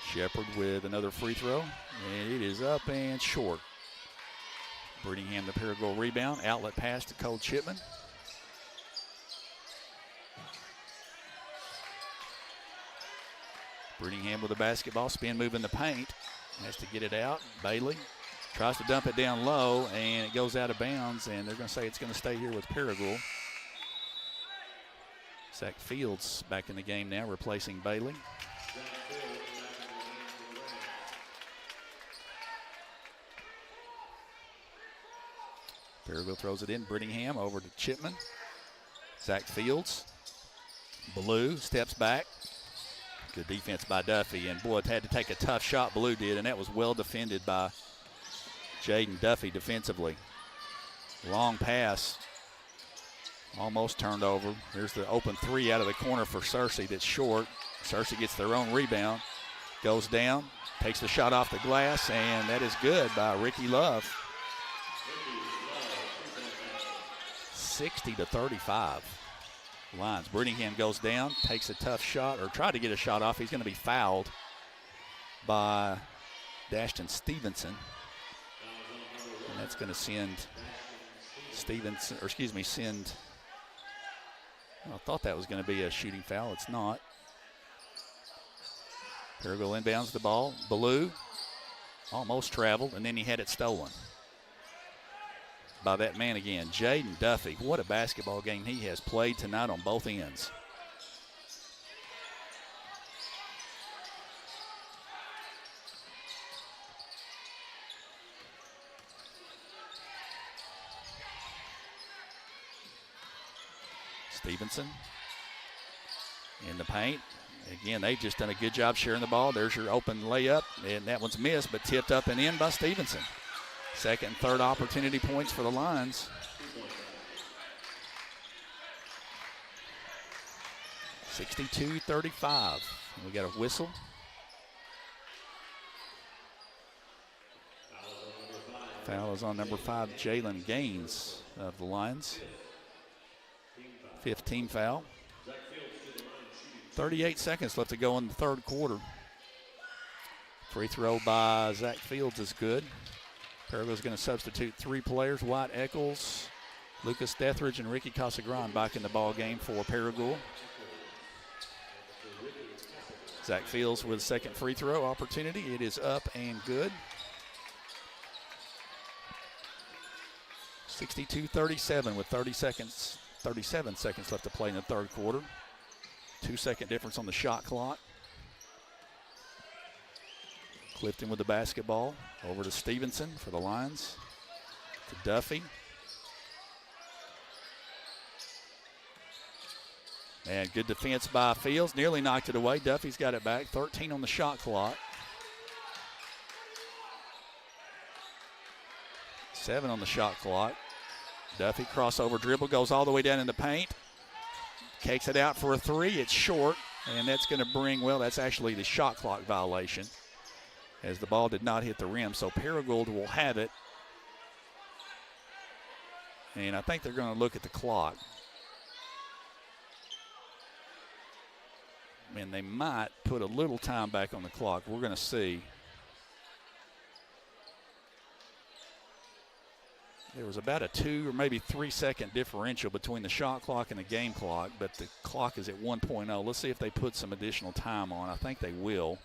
Shepard with another free throw, and it is up and short. Brittingham the Paragould rebound, outlet pass to Cole Chipman. Brittingham with the basketball, spin move in the paint, has to get it out. Bailey tries to dump it down low, and it goes out of bounds, and they're going to say it's going to stay here with Paragould. Zach Fields back in the game now, replacing Bailey. Paragould throws it in. Brittingham over to Chipman. Zach Fields. Ballou steps back. Good defense by Duffy. And boy, it had to take a tough shot, Ballou did, and that was well defended by Jaden Duffy defensively. Long pass. Almost turned over. Here's the open 3 out of the corner for Searcy that's short. Searcy gets their own rebound. Goes down. Takes the shot off the glass, and that is good by Ricky Love. 60-35. Lions. Brittingham goes down, takes a tough shot, or tried to get a shot off. He's going to be fouled by Dashton Stevenson. And that's going to send Stevenson, or excuse me, send, I thought that was going to be a shooting foul. It's not. Paragould inbounds the ball. Ballou almost traveled, and then he had it stolen by that man again, Jaden Duffy. What a basketball game he has played tonight on both ends. Stevenson in the paint. Again, they've just done a good job sharing the ball. There's your open layup, and that one's missed, but tipped up and in by Stevenson. Second and third opportunity points for the Lions. 62-35. We got a whistle. Foul is on number 5, Jalen Gaines of the Lions. 15 foul. 38 seconds left to go in the third quarter. Free throw by Zach Fields is good. Parago's going to substitute 3 players: White Eccles, Lucas Dethridge, and Ricky Casagran back in the ball game for Paragould. Zach Fields with second free throw opportunity. It is up and good. 62-37 with 37 seconds left to play in the third quarter. 2-second difference on the shot clock. Clifton with the basketball. Over to Stevenson for the Lions. To Duffy. And good defense by Fields. Nearly knocked it away. Duffy's got it back. 13 on the shot clock. 7 on the shot clock. Duffy crossover dribble, goes all the way down in the paint. Cakes it out for a 3. It's short, and that's going to bring, well, that's actually the shot clock violation, as the ball did not hit the rim. So Paragould will have it. And I think they're going to look at the clock. And they might put a little time back on the clock. We're going to see. There was about a 2 or maybe 3 second differential between the shot clock and the game clock, but the clock is at 1.0. Let's see if they put some additional time on. I think they will.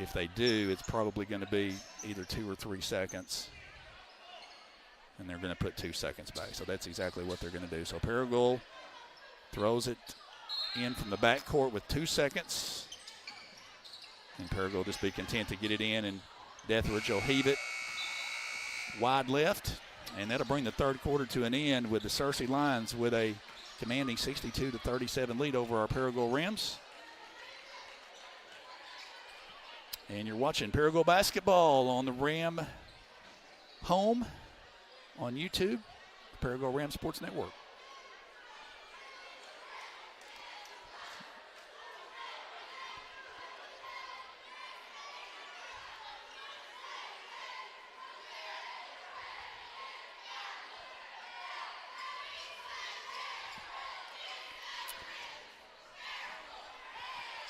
If they do, it's probably going to be either 2 or 3 seconds. And they're going to put 2 seconds back. So that's exactly what they're going to do. So Paragould throws it in from the backcourt with 2 seconds. And Paragould just be content to get it in, and Dethridge will heave it wide left, and that'll bring the third quarter to an end with the Searcy Lions with a commanding 62-37 lead over our Paragould Rams. And you're watching Paragould basketball on the Ram home on YouTube, Paragould Ram Sports Network.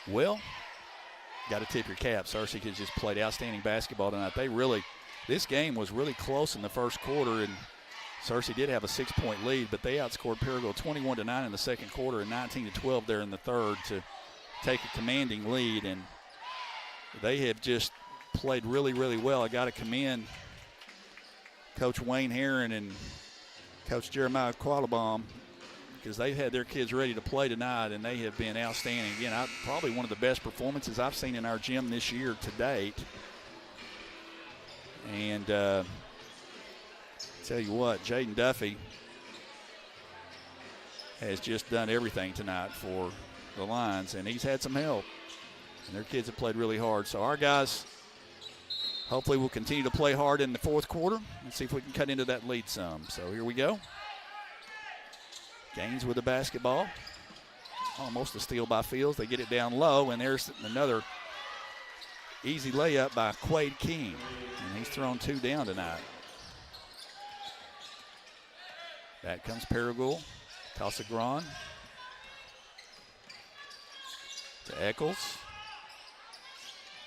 Well, got to tip your cap. Searcy has just played outstanding basketball tonight. This game was really close in the first quarter, and Searcy did have a 6-point lead, but they outscored Paragould 21-9 in the second quarter and 19-12 there in the third to take a commanding lead. And they have just played really, really well. I got to commend Coach Wayne Herron and Coach Jeremiah Quattlebaum, because they've had their kids ready to play tonight, and they have been outstanding. Again, probably one of the best performances I've seen in our gym this year to date. And tell you what, Jaden Duffy has just done everything tonight for the Lions, and he's had some help. And their kids have played really hard. So our guys hopefully will continue to play hard in the fourth quarter and see if we can cut into that lead some. So here we go. Gaines with the basketball. Almost a steal by Fields. They get it down low, and there's another easy layup by Quade King. And he's thrown 2 down tonight. Back comes Paragould. Casagran to Eccles.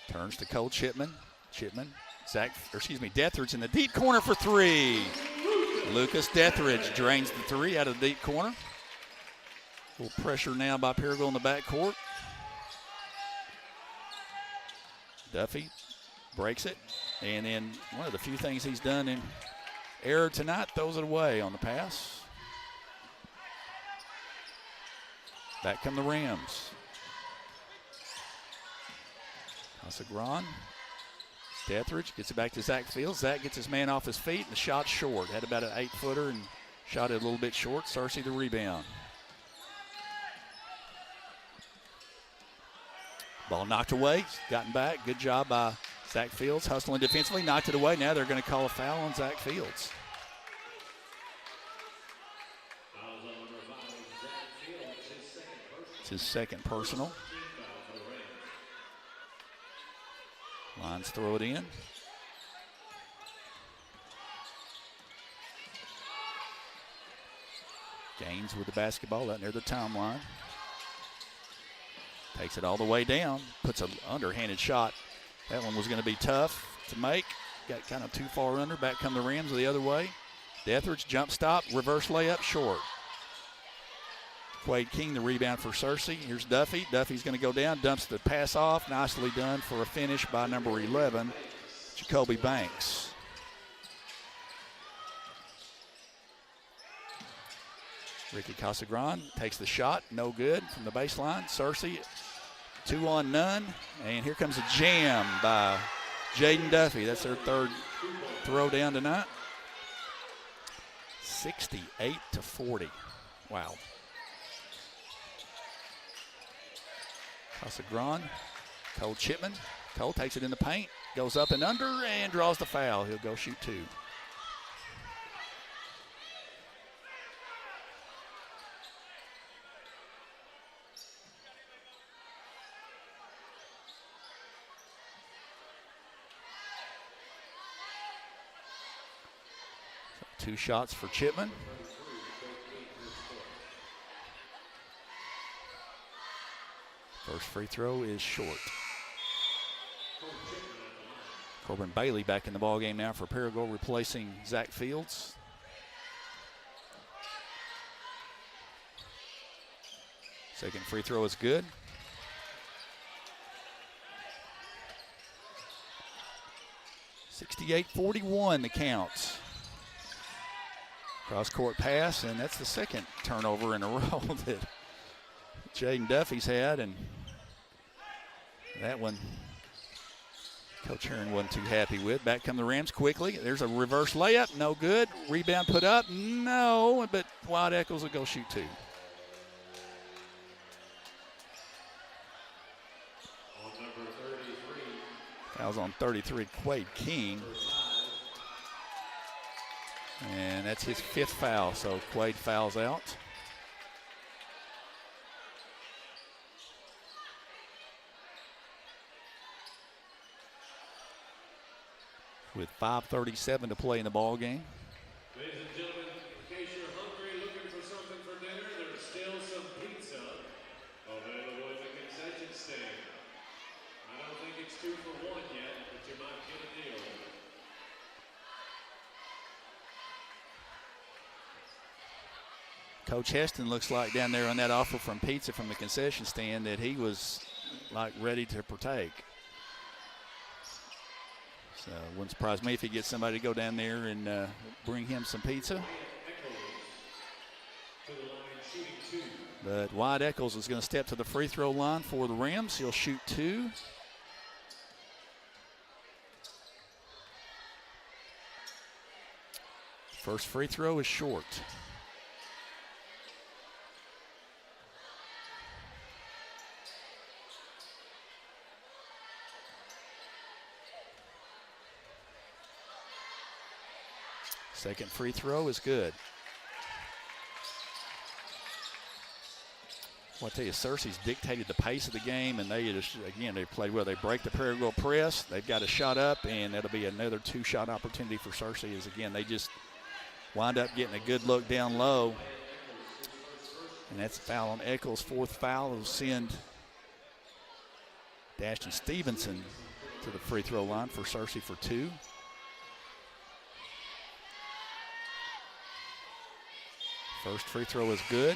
Turns to Cole Chipman. Dethridge in the deep corner for 3. Lucas Dethridge drains the 3 out of the deep corner. A little pressure now by Paragould in the backcourt. Duffy breaks it. And then one of the few things he's done in error tonight, throws it away on the pass. Back come the Rams. Casagran. Dethridge gets it back to Zach Fields. Zach gets his man off his feet, and the shot's short. Had about an 8-footer and shot it a little bit short. Searcy the rebound. Ball knocked away, gotten back. Good job by Zach Fields hustling defensively, knocked it away. Now they're going to call a foul on Zach Fields. It's his second personal. Lions throw it in. Gaines with the basketball out near the timeline. Takes it all the way down. Puts an underhanded shot. That one was going to be tough to make. Got kind of too far under. Back come the Rams the other way. Deathridge jump stop. Reverse layup short. Quade King the rebound for Searcy. Here's Duffy. Duffy's going to go down. Dumps the pass off. Nicely done for a finish by number 11, Jacoby Banks. Ricky Casagrande takes the shot, no good from the baseline. Searcy, 2 on none, and here comes a jam by Jaden Duffy. That's their third throw down tonight. 68-40. Wow. Casagrande, Cole Chipman. Cole takes it in the paint, goes up and under, and draws the foul. He'll go shoot 2. So 2 shots for Chipman. First free throw is short. Corbin Bailey back in the ballgame now for Paragould, replacing Zach Fields. Second free throw is good. (68-41) the count. Cross-court pass, and that's the second turnover in a row that Jaden Duffy's had, and that one Coach Heron wasn't too happy with. Back come the Rams quickly. There's a reverse layup, no good. Rebound put up, no, but Wyatt Eccles will go shoot 2. Fouls on 33, Quade King. And that's his 5th foul, so Quade fouls out. With 5:37 to play in the ball game. Ladies and gentlemen, in case you're hungry, looking for something for dinner, there's still some pizza available in the concession stand. I don't think it's 2 for 1 yet, but you might get a deal. Coach Heston looks like down there on that offer from pizza from the concession stand that he was like ready to partake. So it wouldn't surprise me if he gets somebody to go down there and bring him some pizza. But Wyatt Eccles is going to step to the free throw line for the Rams. He'll shoot 2. First free throw is short. Second free throw is good. Well, I tell you, Searcy's dictated the pace of the game, and they just, again, they played well. They break the Paragould press. They've got a shot up, and that'll be another 2-shot opportunity for Searcy. As again, they just wind up getting a good look down low, and that's a foul on Eccles. 4th foul will send Dashton Stevenson to the free throw line for Searcy for 2. First free throw is good.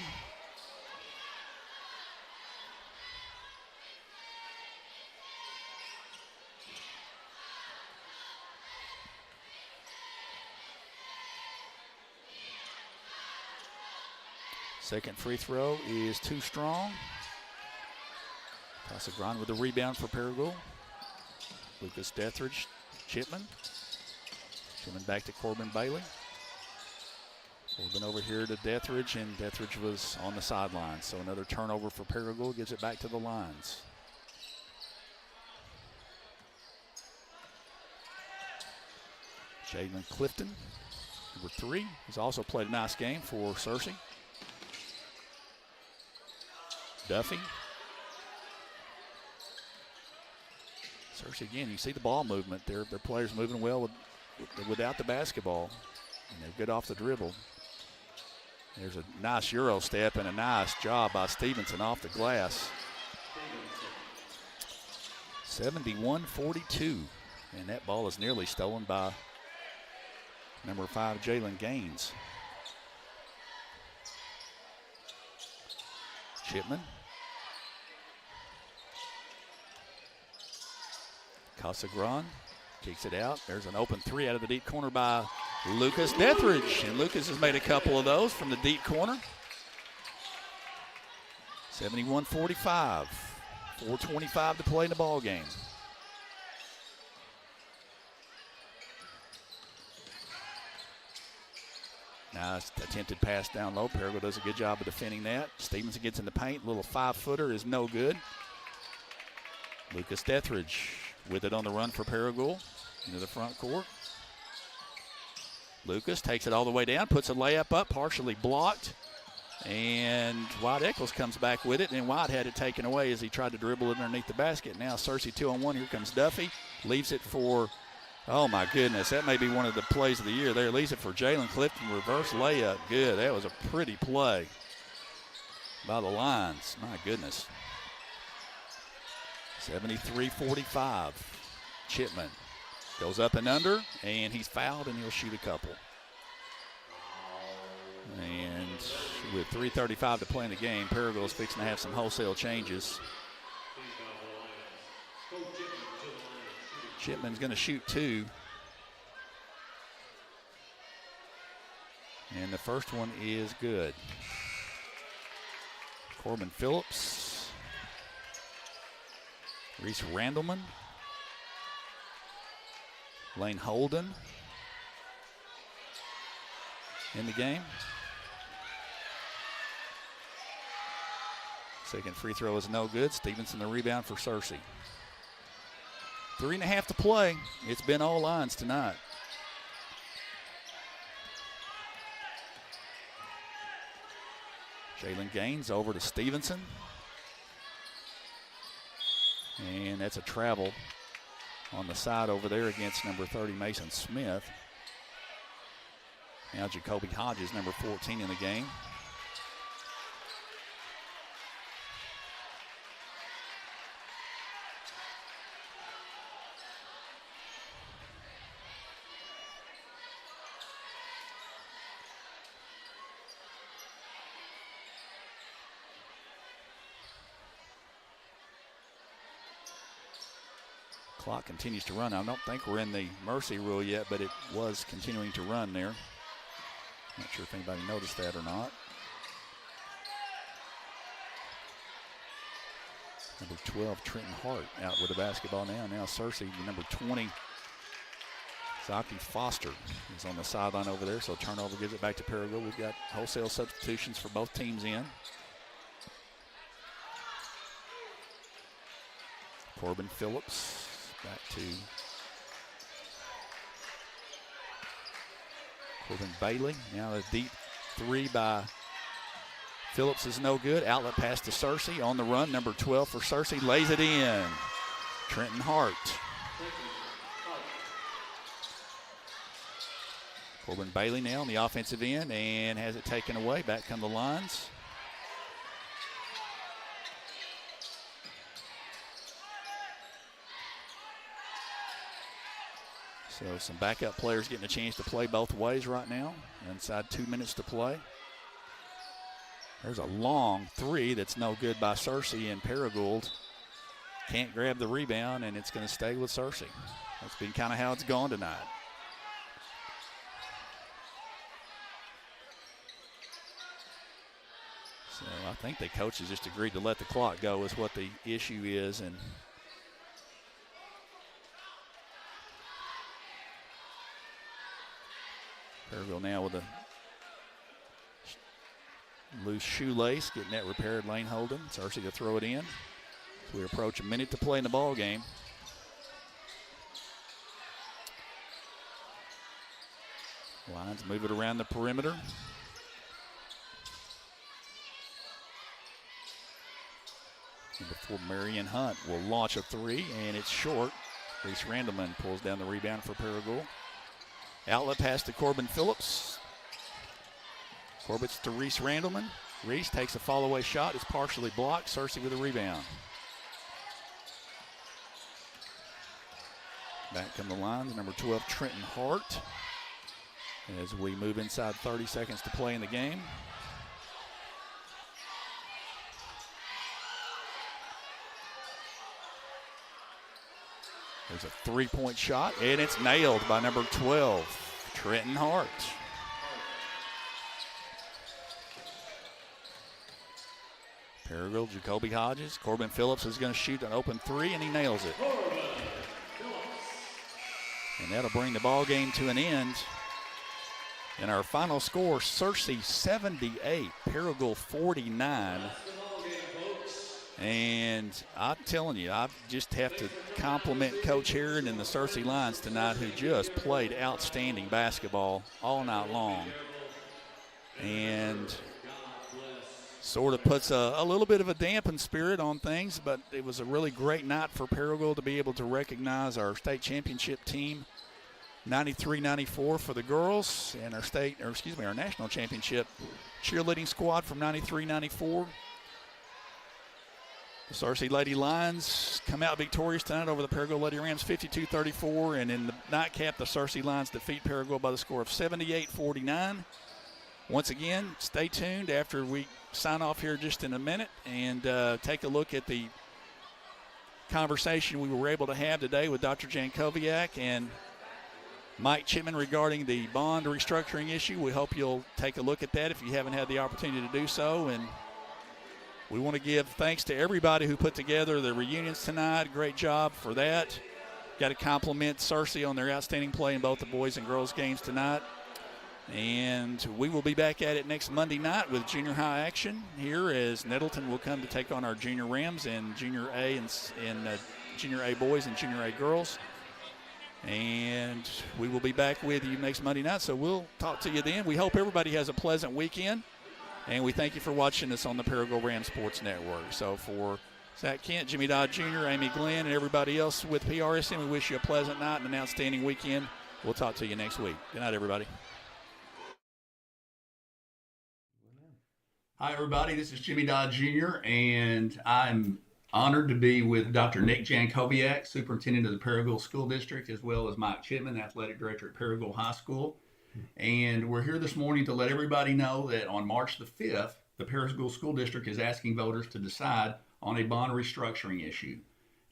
Second free throw is too strong. Casagrande with the rebound for Paragould. Lucas Deathridge, Chipman. Chipman back to Corbin Bailey. Corbin over here to Deathridge, and Deathridge was on the sideline. So another turnover for Paragould, gives it back to the Lions. Jalen Clifton, number 3, has also played a nice game for Searcy. Duffy. Searcy again, you see the ball movement. Their players moving well without the basketball. And they're good off the dribble. There's a nice Euro step and a nice job by Stevenson off the glass. 71-42. And that ball is nearly stolen by number 5, Jalen Gaines. Chipman. Casagran kicks it out. There's an open 3 out of the deep corner by Lucas Dethridge. And Lucas has made a couple of those from the deep corner. 71-45. 4:25 to play in the ball game. Nice attempted pass down low. Perigo does a good job of defending that. Stevenson gets in the paint. Little 5-footer is no good. Lucas Dethridge with it on the run for Perigo into the front court. Lucas takes it all the way down, puts a layup up, partially blocked. And White Eccles comes back with it, and White had it taken away as he tried to dribble it underneath the basket. Now Searcy 2-on-1. Here comes Duffy. Leaves it for, oh my goodness, that may be one of the plays of the year there. Leaves it for Jalen Clifton. Reverse layup. Good. That was a pretty play by the Lions. My goodness. 73-45. Chipman goes up and under, and he's fouled, and he'll shoot a couple. And with 3:35 to play in the game, Perigo's fixing to have some wholesale changes. Chipman's going to shoot 2. And the first one is good. Corbin Phillips. Reese Randleman. Lane Holden in the game. Second free throw is no good. Stevenson the rebound for Searcy. 3.5 to play. It's been all lines tonight. Jalen Gaines over to Stevenson. And that's a travel on the side over there against number 30, Mason Smith. Now Jacoby Hodges, number 14 in the game. Clock continues to run. I don't think we're in the mercy rule yet, but it was continuing to run there. Not sure if anybody noticed that or not. Number 12, Trenton Hart, out with the basketball now. Now Searcy, number 20, Zaki Foster is on the sideline over there, so turnover gives it back to Perigo. We've got wholesale substitutions for both teams in. Corbin Phillips back to Corbin Bailey. Now a deep 3 by Phillips is no good. Outlet pass to Searcy on the run. Number 12 for Searcy lays it in. Trenton Hart. Corbin Bailey now on the offensive end and has it taken away. Back come the Lions. So some backup players getting a chance to play both ways right now. Inside 2 minutes to play. There's a long 3 that's no good by Searcy, and Perigold can't grab the rebound, and it's going to stay with Searcy. That's been kind of how it's gone tonight. So I think the coaches just agreed to let the clock go is what the issue is, and Perigo now with a loose shoelace, getting that repaired. Lane Holden. Searcy to throw it in. So we approach a minute to play in the ball game. Lions move it around the perimeter. And before Marion Hunt will launch a three, and it's short. Reese Randleman pulls down the rebound for Paragould. Outlet pass to Corbin Phillips. Corbett's to Reese Randleman. Reese takes a fall-away shot. It's partially blocked. Searcy with a rebound. Back come the Lions, number 12, Trenton Hart. As we move inside 30 seconds to play in the game. There's a three-point shot, and it's nailed by number 12, Trenton Hart. Paragould, Jacoby Hodges. Corbin Phillips is going to shoot an open three, and he nails it. And that'll bring the ball game to an end. And our final score, Searcy 78, Paragould 49. And I'm telling you, I just have to compliment Coach Herron and the Searcy Lions tonight, who just played outstanding basketball all night long. And sort of puts a little bit of a dampened spirit on things, but it was a really great night for Paragould to be able to recognize our state championship team, 93-94 for the girls, and our national championship cheerleading squad from 93-94. The Searcy Lady Lions come out victorious tonight over the Paragould Lady Rams 52-34, and in the nightcap, the Searcy Lions defeat Paragould by the score of 78-49. Once again, stay tuned after we sign off here just in a minute and take a look at the conversation we were able to have today with Dr. Jankowiak and Mike Chipman regarding the bond restructuring issue. We hope you'll take a look at that if you haven't had the opportunity to do so. And we want to give thanks to everybody who put together the reunions tonight. Great job for that. Got to compliment Searcy on their outstanding play in both the boys and girls games tonight. And we will be back at it next Monday night with junior high action here, as Nettleton will come to take on our junior Rams and junior A and junior A boys and junior A girls. And we will be back with you next Monday night, so we'll talk to you then. We hope everybody has a pleasant weekend, and we thank you for watching us on the Paragould Rams Sports Network. So for Zach Kent, Jimmy Dodd Jr., Amy Glenn, and everybody else with PRSN, we wish you a pleasant night and an outstanding weekend. We'll talk to you next week. Good night, everybody. Hi, everybody. This is Jimmy Dodd Jr., and I'm honored to be with Dr. Nick Jankowiak, Superintendent of the Paragould School District, as well as Mike Chipman, Athletic Director at Paragould High School. And we're here this morning to let everybody know that on March the 5th, the Paragould School District is asking voters to decide on a bond restructuring issue.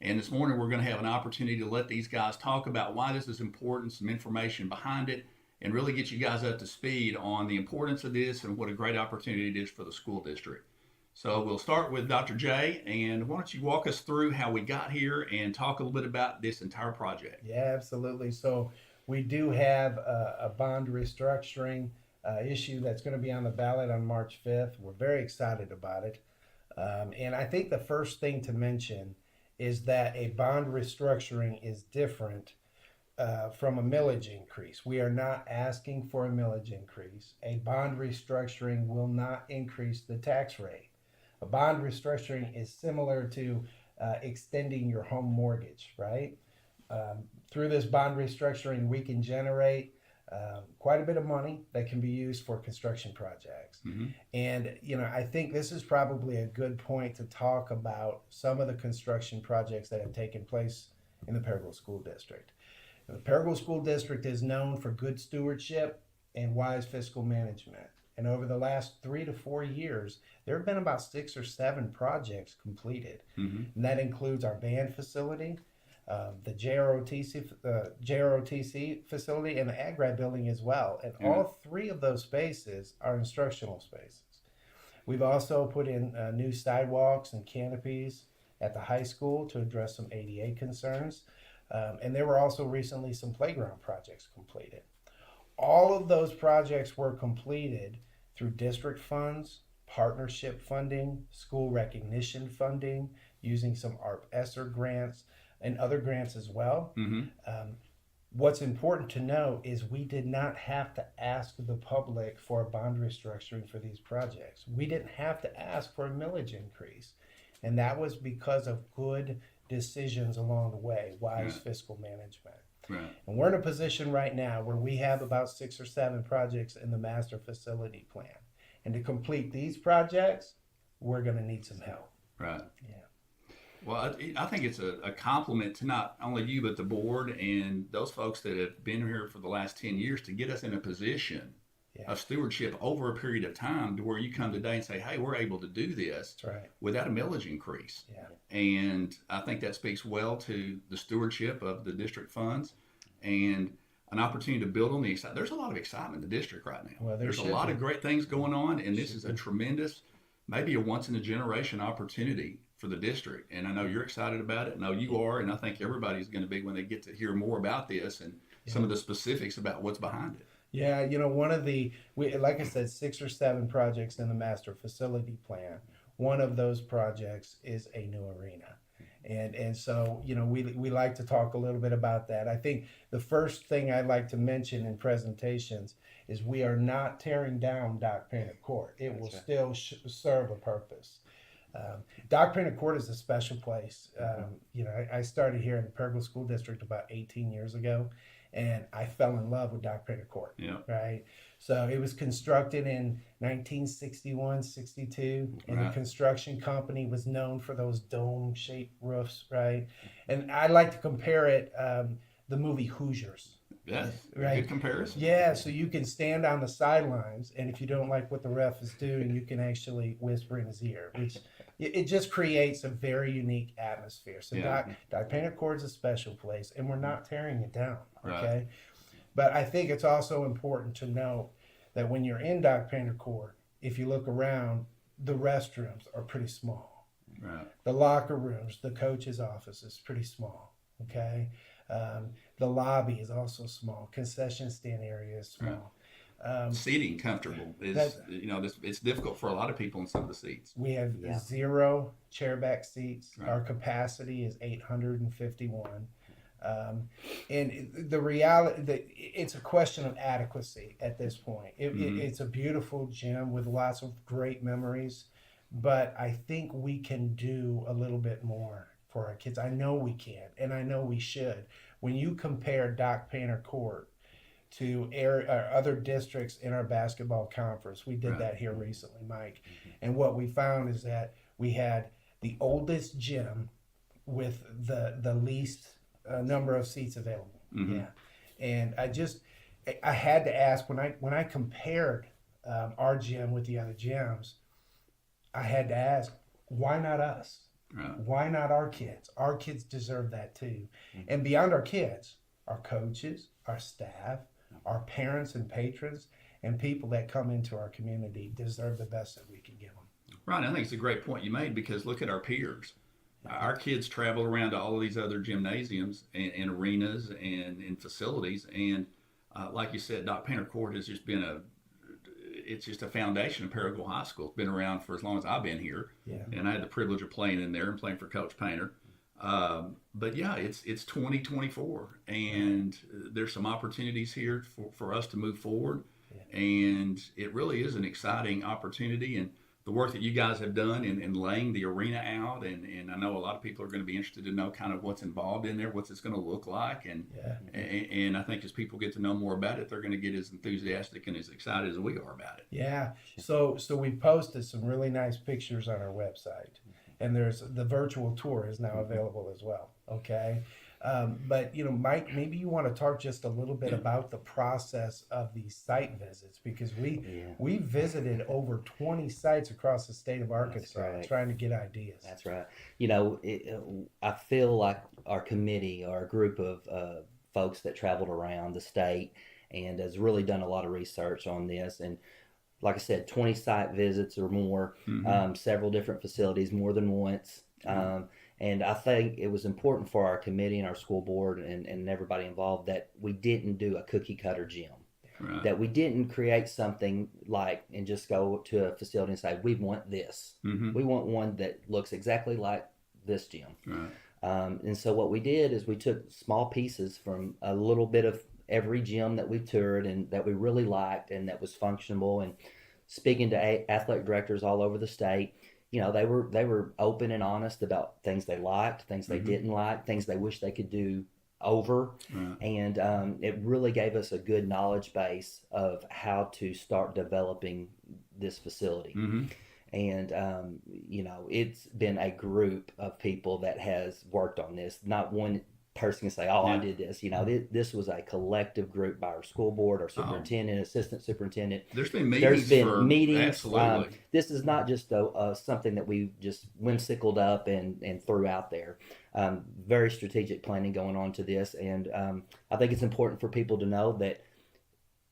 And this morning, we're going to have an opportunity to let these guys talk about why this is important, some information behind it, and really get you guys up to speed on the importance of this and what a great opportunity it is for the school district. So we'll start with Dr. J, and why don't you walk us through how we got here and talk a little bit about this entire project. Yeah, absolutely. So we do have a bond restructuring issue that's going to be on the ballot on March 5th. We're very excited about it. And I think the first thing to mention is that a bond restructuring is different from a millage increase. We are not asking for a millage increase. A bond restructuring will not increase the tax rate. A bond restructuring is similar to extending your home mortgage, right? Through this bond restructuring, we can generate quite a bit of money that can be used for construction projects. Mm-hmm. And, I think this is probably a good point to talk about some of the construction projects that have taken place in the Paragould School District. The Paragould School District is known for good stewardship and wise fiscal management. And over the last 3 to 4 years, there have been about 6 or 7 projects completed. Mm-hmm. And that includes our band facility, the JROTC facility, and the Ag-Ride building as well. And all 3 of those spaces are instructional spaces. We've also put in new sidewalks and canopies at the high school to address some ADA concerns. And there were also recently some playground projects completed. All of those projects were completed through district funds, partnership funding, school recognition funding, using some ARP-ESSER grants and other grants as well. Mm-hmm. What's important to know is we did not have to ask the public for a bond restructuring for these projects. We didn't have to ask for a millage increase. And that was because of good decisions along the way, wise fiscal management. Right. And we're in a position right now where we have about 6 or 7 projects in the master facility plan. And to complete these projects, we're going to need some help. Right. Yeah. Well, I think it's a compliment to not only you, but the board and those folks that have been here for the last 10 years to get us in a position of stewardship over a period of time to where you come today and say, hey, we're able to do this without a millage increase. Yeah. And I think that speaks well to the stewardship of the district funds and an opportunity to build on the excitement. There's a lot of excitement in the district right now. Well, there's a lot of great things going on, and this is a tremendous, maybe a once-in-a-generation opportunity for the district. And I know you're excited about it. I know you are, and I think everybody's going to be when they get to hear more about this and some of the specifics about what's behind it. Yeah, one of like I said, 6 or 7 projects in the master facility plan. One of those projects is a new arena. And so, we like to talk a little bit about that. I think the first thing I'd like to mention in presentations is we are not tearing down Doc Painter Court. It will still serve a purpose. Doc Painter Court is a special place. I started here in the Pregame School District about 18 years ago, and I fell in love with Doc Painter Court. Yeah. Right. So it was constructed in 1961, 62, and the construction company was known for those dome-shaped roofs, right? And I like to compare it, the movie Hoosiers. Yes, right. Good comparison. Yeah, so you can stand on the sidelines, and if you don't like what the ref is doing, you can actually whisper in his ear, which it just creates a very unique atmosphere. So Doc Painter Court is a special place, and we're not tearing it down, okay? Right. But I think it's also important to note that when you're in Doc Painter Court, if you look around, the restrooms are pretty small. Right. The locker rooms, the coach's office is pretty small, okay? The lobby is also small. Concession stand area is small. Seating comfortable is, it's difficult for a lot of people in some of the seats. We have 0 chairback seats. Right. Our capacity is 851. And the reality, it's a question of adequacy at this point. It's a beautiful gym with lots of great memories, but I think we can do a little bit more for our kids. I know we can, and I know we should. When you compare Doc Painter Court to other districts in our basketball conference, we did that here recently, Mike, and what we found is that we had the oldest gym with the least number of seats available. Yeah, and I had to ask when I compared our gym with the other gyms, I had to ask, why not us? Right. Why not our kids? Our kids deserve that too. And beyond our kids, our coaches, our staff, our parents and patrons, and people that come into our community deserve the best that we can give them. Right. I think it's a great point you made, because look at our peers. Our kids travel around to all of these other gymnasiums and arenas and facilities. And like you said, Doc Painter Court has just been it's just a foundation of Paragould High School. It's been around for as long as I've been here. Yeah. And I had the privilege of playing in there and playing for Coach Painter. But yeah, it's 2024, and there's some opportunities here for us to move forward. Yeah. And it really is an exciting opportunity. And the work that you guys have done in laying the arena out, and I know a lot of people are going to be interested to know kind of what's involved in there, what's it's going to look like, and I think as people get to know more about it, they're going to get as enthusiastic and as excited as we are about it. Yeah. So we posted some really nice pictures on our website, and there's the virtual tour is now available as well. Okay. But Mike, maybe you want to talk just a little bit about the process of these site visits, because we visited over 20 sites across the state of Arkansas trying to get ideas. That's right. I feel like our committee, our group of folks that traveled around the state and has really done a lot of research on this. And like I said, 20 site visits or more, several different facilities more than once. And I think it was important for our committee and our school board and everybody involved that we didn't do a cookie cutter gym. Right. That we didn't create something and just go to a facility and say, we want this. We want one that looks exactly like this gym. Right. And so what we did is we took small pieces from a little bit of every gym that we toured and that we really liked and that was functional. And speaking to athletic directors all over the state, they were open and honest about things they liked, things they didn't like, things they wish they could do over. Right. And it really gave us a good knowledge base of how to start developing this facility. And it's been a group of people that has worked on this. Not one person can say, "Oh, I did this." This was a collective group by our school board, our superintendent, assistant superintendent. There's been meetings. Absolutely. This is not just something that we just whimsicaled up and threw out there. Very strategic planning going on to this, and I think it's important for people to know that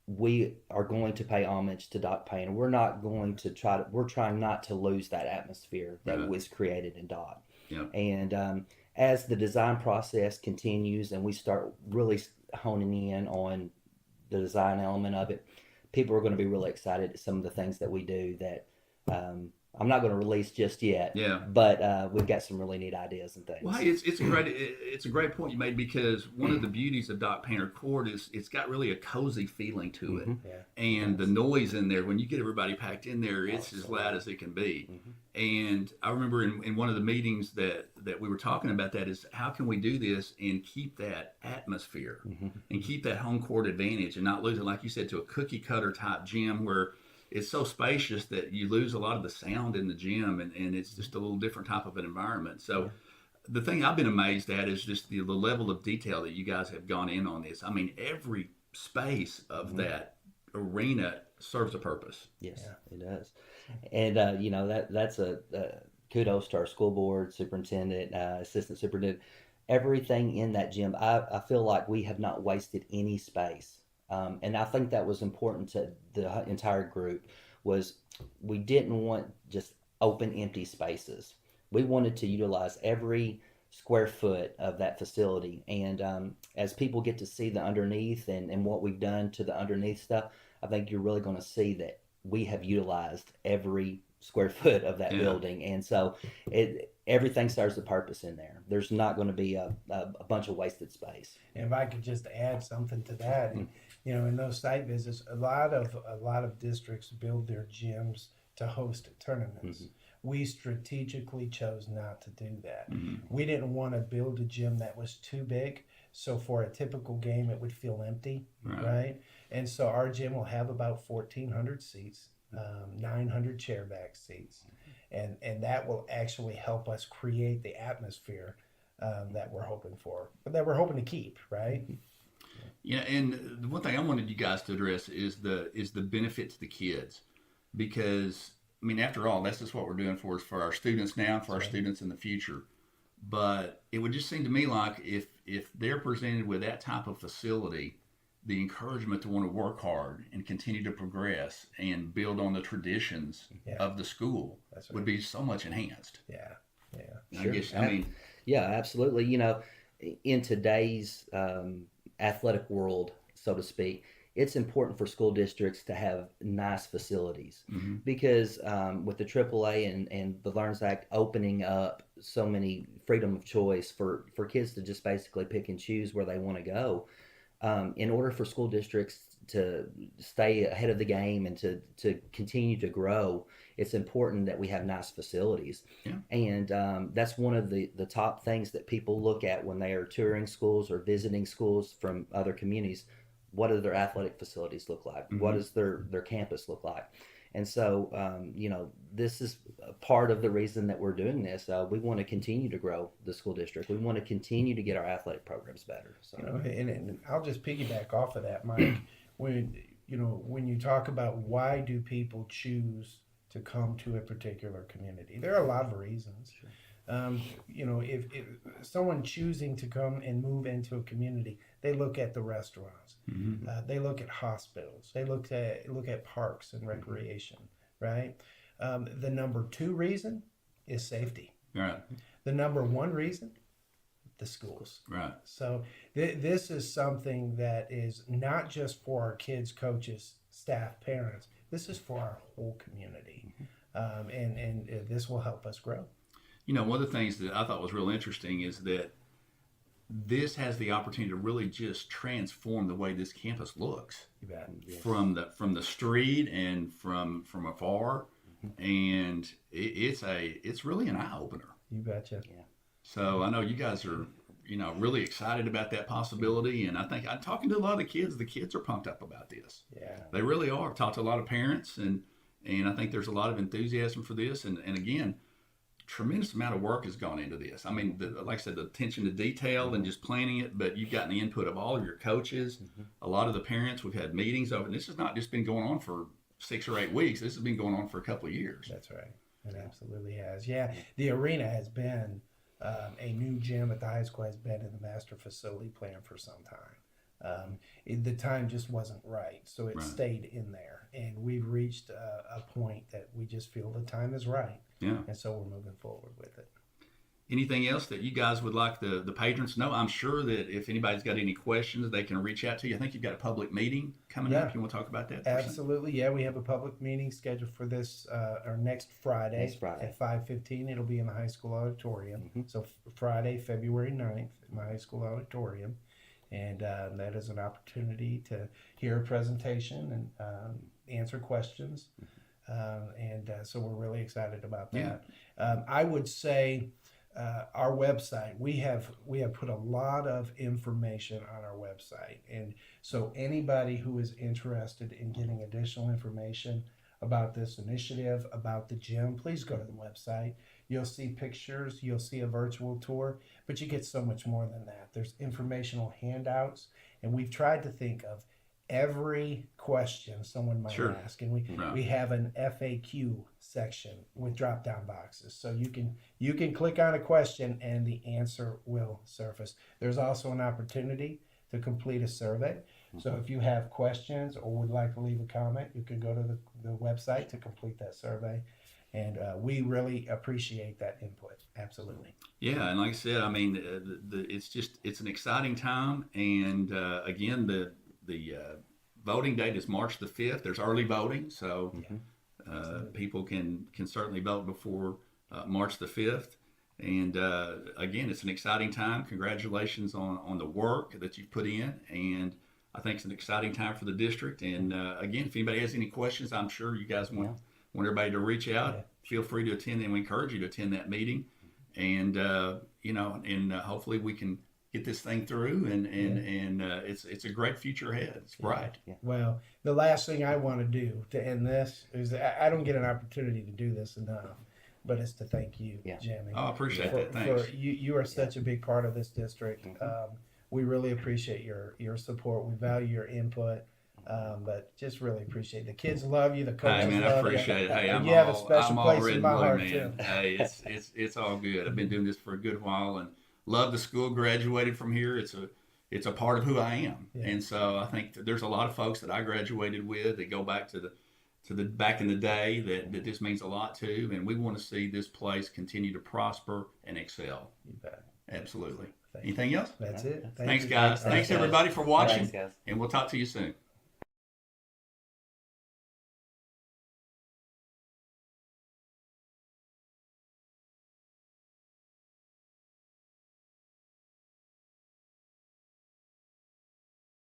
we are going to pay homage to Doc Payne. We're not going to we're trying not to lose that atmosphere that was created in Doc. Yep. And as the design process continues and we start really honing in on the design element of it, people are going to be really excited at some of the things that we do that I'm not going to release just yet. Yeah. But we've got some really neat ideas and things. Well, hey, it's a great point you made, because one of the beauties of Doc Painter Court is it's got really a cozy feeling to it. Yeah. And the noise in there, when you get everybody packed in there, it's as loud as it can be. And I remember in one of the meetings that we were talking about that is how can we do this and keep that atmosphere and keep that home court advantage and not lose it, like you said, to a cookie cutter type gym where it's so spacious that you lose a lot of the sound in the gym, and it's just a little different type of an environment. So the thing I've been amazed at is just the level of detail that you guys have gone in on this. I mean, every space of that arena serves a purpose. Yes, it does. And, that's a kudos to our school board, superintendent, assistant superintendent. Everything in that gym, I feel like we have not wasted any space. And I think that was important to the entire group, was we didn't want just open, empty spaces. We wanted to utilize every square foot of that facility. And as people get to see the underneath and what we've done to the underneath stuff, I think you're really going to see that we have utilized every square foot of that building. And so everything serves a purpose in there. There's not going to be a bunch of wasted space. And if I could just add something to that, in those site visits, a lot of districts build their gyms to host tournaments. We strategically chose not to do that. We didn't want to build a gym that was too big, so for a typical game it would feel empty, right? And so our gym will have about 1,400 seats, 900 chairback seats, and that will actually help us create the atmosphere that we're hoping for, that we're hoping to keep, right? Yeah, and the one thing I wanted you guys to address is the benefit to the kids, because I mean, after all, that's just what we're doing for our students now, for our students in the future. But it would just seem to me like if they're presented with that type of facility, the encouragement to want to work hard and continue to progress and build on the traditions of the school would be so much enhanced. Yeah, absolutely. In today's athletic world, so to speak, it's important for school districts to have nice facilities because with the AAA and the LEARNS Act opening up so many freedom of choice for kids to just basically pick and choose where they want to go, in order for school districts to stay ahead of the game and to continue to grow, it's important that we have nice facilities. And that's one of the top things that people look at when they are touring schools or visiting schools from other communities. What do their athletic facilities look like? What does their campus look like? And so, this is part of the reason that we're doing this. We want to continue to grow the school district. We want to continue to get our athletic programs better. So, and I'll just piggyback off of that, Mike. When you talk about why do people choose to come to a particular community, there are a lot of reasons. If someone choosing to come and move into a community, they look at the restaurants, they look at hospitals, they look at parks and recreation, right? The number 2 reason is safety. Right. The number 1 reason, the schools. Right. So this is something that is not just for our kids, coaches, staff, parents. This is for our whole community, and this will help us grow. one of the things that I thought was real interesting is that this has the opportunity to really just transform the way this campus looks You bet. from the street and from afar, and it's really an eye opener. You betcha. Yeah. So I know you guys are really excited about that possibility, and I think I'm talking to a lot of the kids. The kids are pumped up about this. Yeah. They really are. I've talked to a lot of parents, and I think there's a lot of enthusiasm for this, and again, tremendous amount of work has gone into this. I mean, like I said, the attention to detail and just planning it, but you've gotten the input of all of your coaches, a lot of the parents. We've had meetings over, and this has not just been going on for 6 or 8 weeks. This has been going on for a couple of years. That's right. It absolutely has. Yeah, the arena has been a new gym at the high school has been in the master facility plan for some time. The time just wasn't right, so it stayed in there, and we've reached a point that we just feel the time is right. Yeah. And so we're moving forward with it. Anything else that you guys would like the patrons to know? I'm sure that if anybody's got any questions, they can reach out to you. I think you've got a public meeting coming up. You want to talk about that? Absolutely. Yeah, we have a public meeting scheduled for this or next Friday, at 5:15. It'll be in the high school auditorium. So Friday, February 9th, in the high school auditorium. And that is an opportunity to hear a presentation and answer questions. So we're really excited about that. I would say our website, we have put a lot of information on our website, and so anybody who is interested in getting additional information about this initiative, about the gym, please go to the website. You'll see pictures, you'll see a virtual tour, but you get so much more than that. There's informational handouts, and we've tried to think of every question someone might ask, and we have an FAQ section with drop down boxes, so you can click on a question and the answer will surface. There's also an opportunity to complete a survey, so if you have questions or would like to leave a comment, you can go to the website to complete that survey, and we really appreciate that input. Absolutely. Yeah, and like I said, I mean, it's an exciting time, and again, the voting date is March the 5th. There's early voting, so people can certainly vote before March the 5th. And again, it's an exciting time. Congratulations on the work that you've put in, and I think it's an exciting time for the district. And again, if anybody has any questions, I'm sure you guys want everybody to reach out. Yeah. Feel free to attend, and we encourage you to attend that meeting. And hopefully we can get this thing through, and it's a great future ahead. It's bright. Yeah. Well, the last thing I want to do to end this is I don't get an opportunity to do this enough, but it's to thank you, Jimmy. Oh, I appreciate that. Thanks. You are such a big part of this district. We really appreciate your support. We value your input. But just really appreciate the kids love you. The coaches love you. I appreciate it. Hey, you have a special place in my heart too. Hey, it's all good. I've been doing this for a good while and love the school. Graduated from here. It's a part of who I am. Yeah. And so I think there's a lot of folks that I graduated with that go back to the back in the day that this means a lot to, and we want to see this place continue to prosper and excel. You bet. Absolutely. Anything else? That's it. Thanks, guys. Thanks everybody for watching. Thanks, guys. And we'll talk to you soon.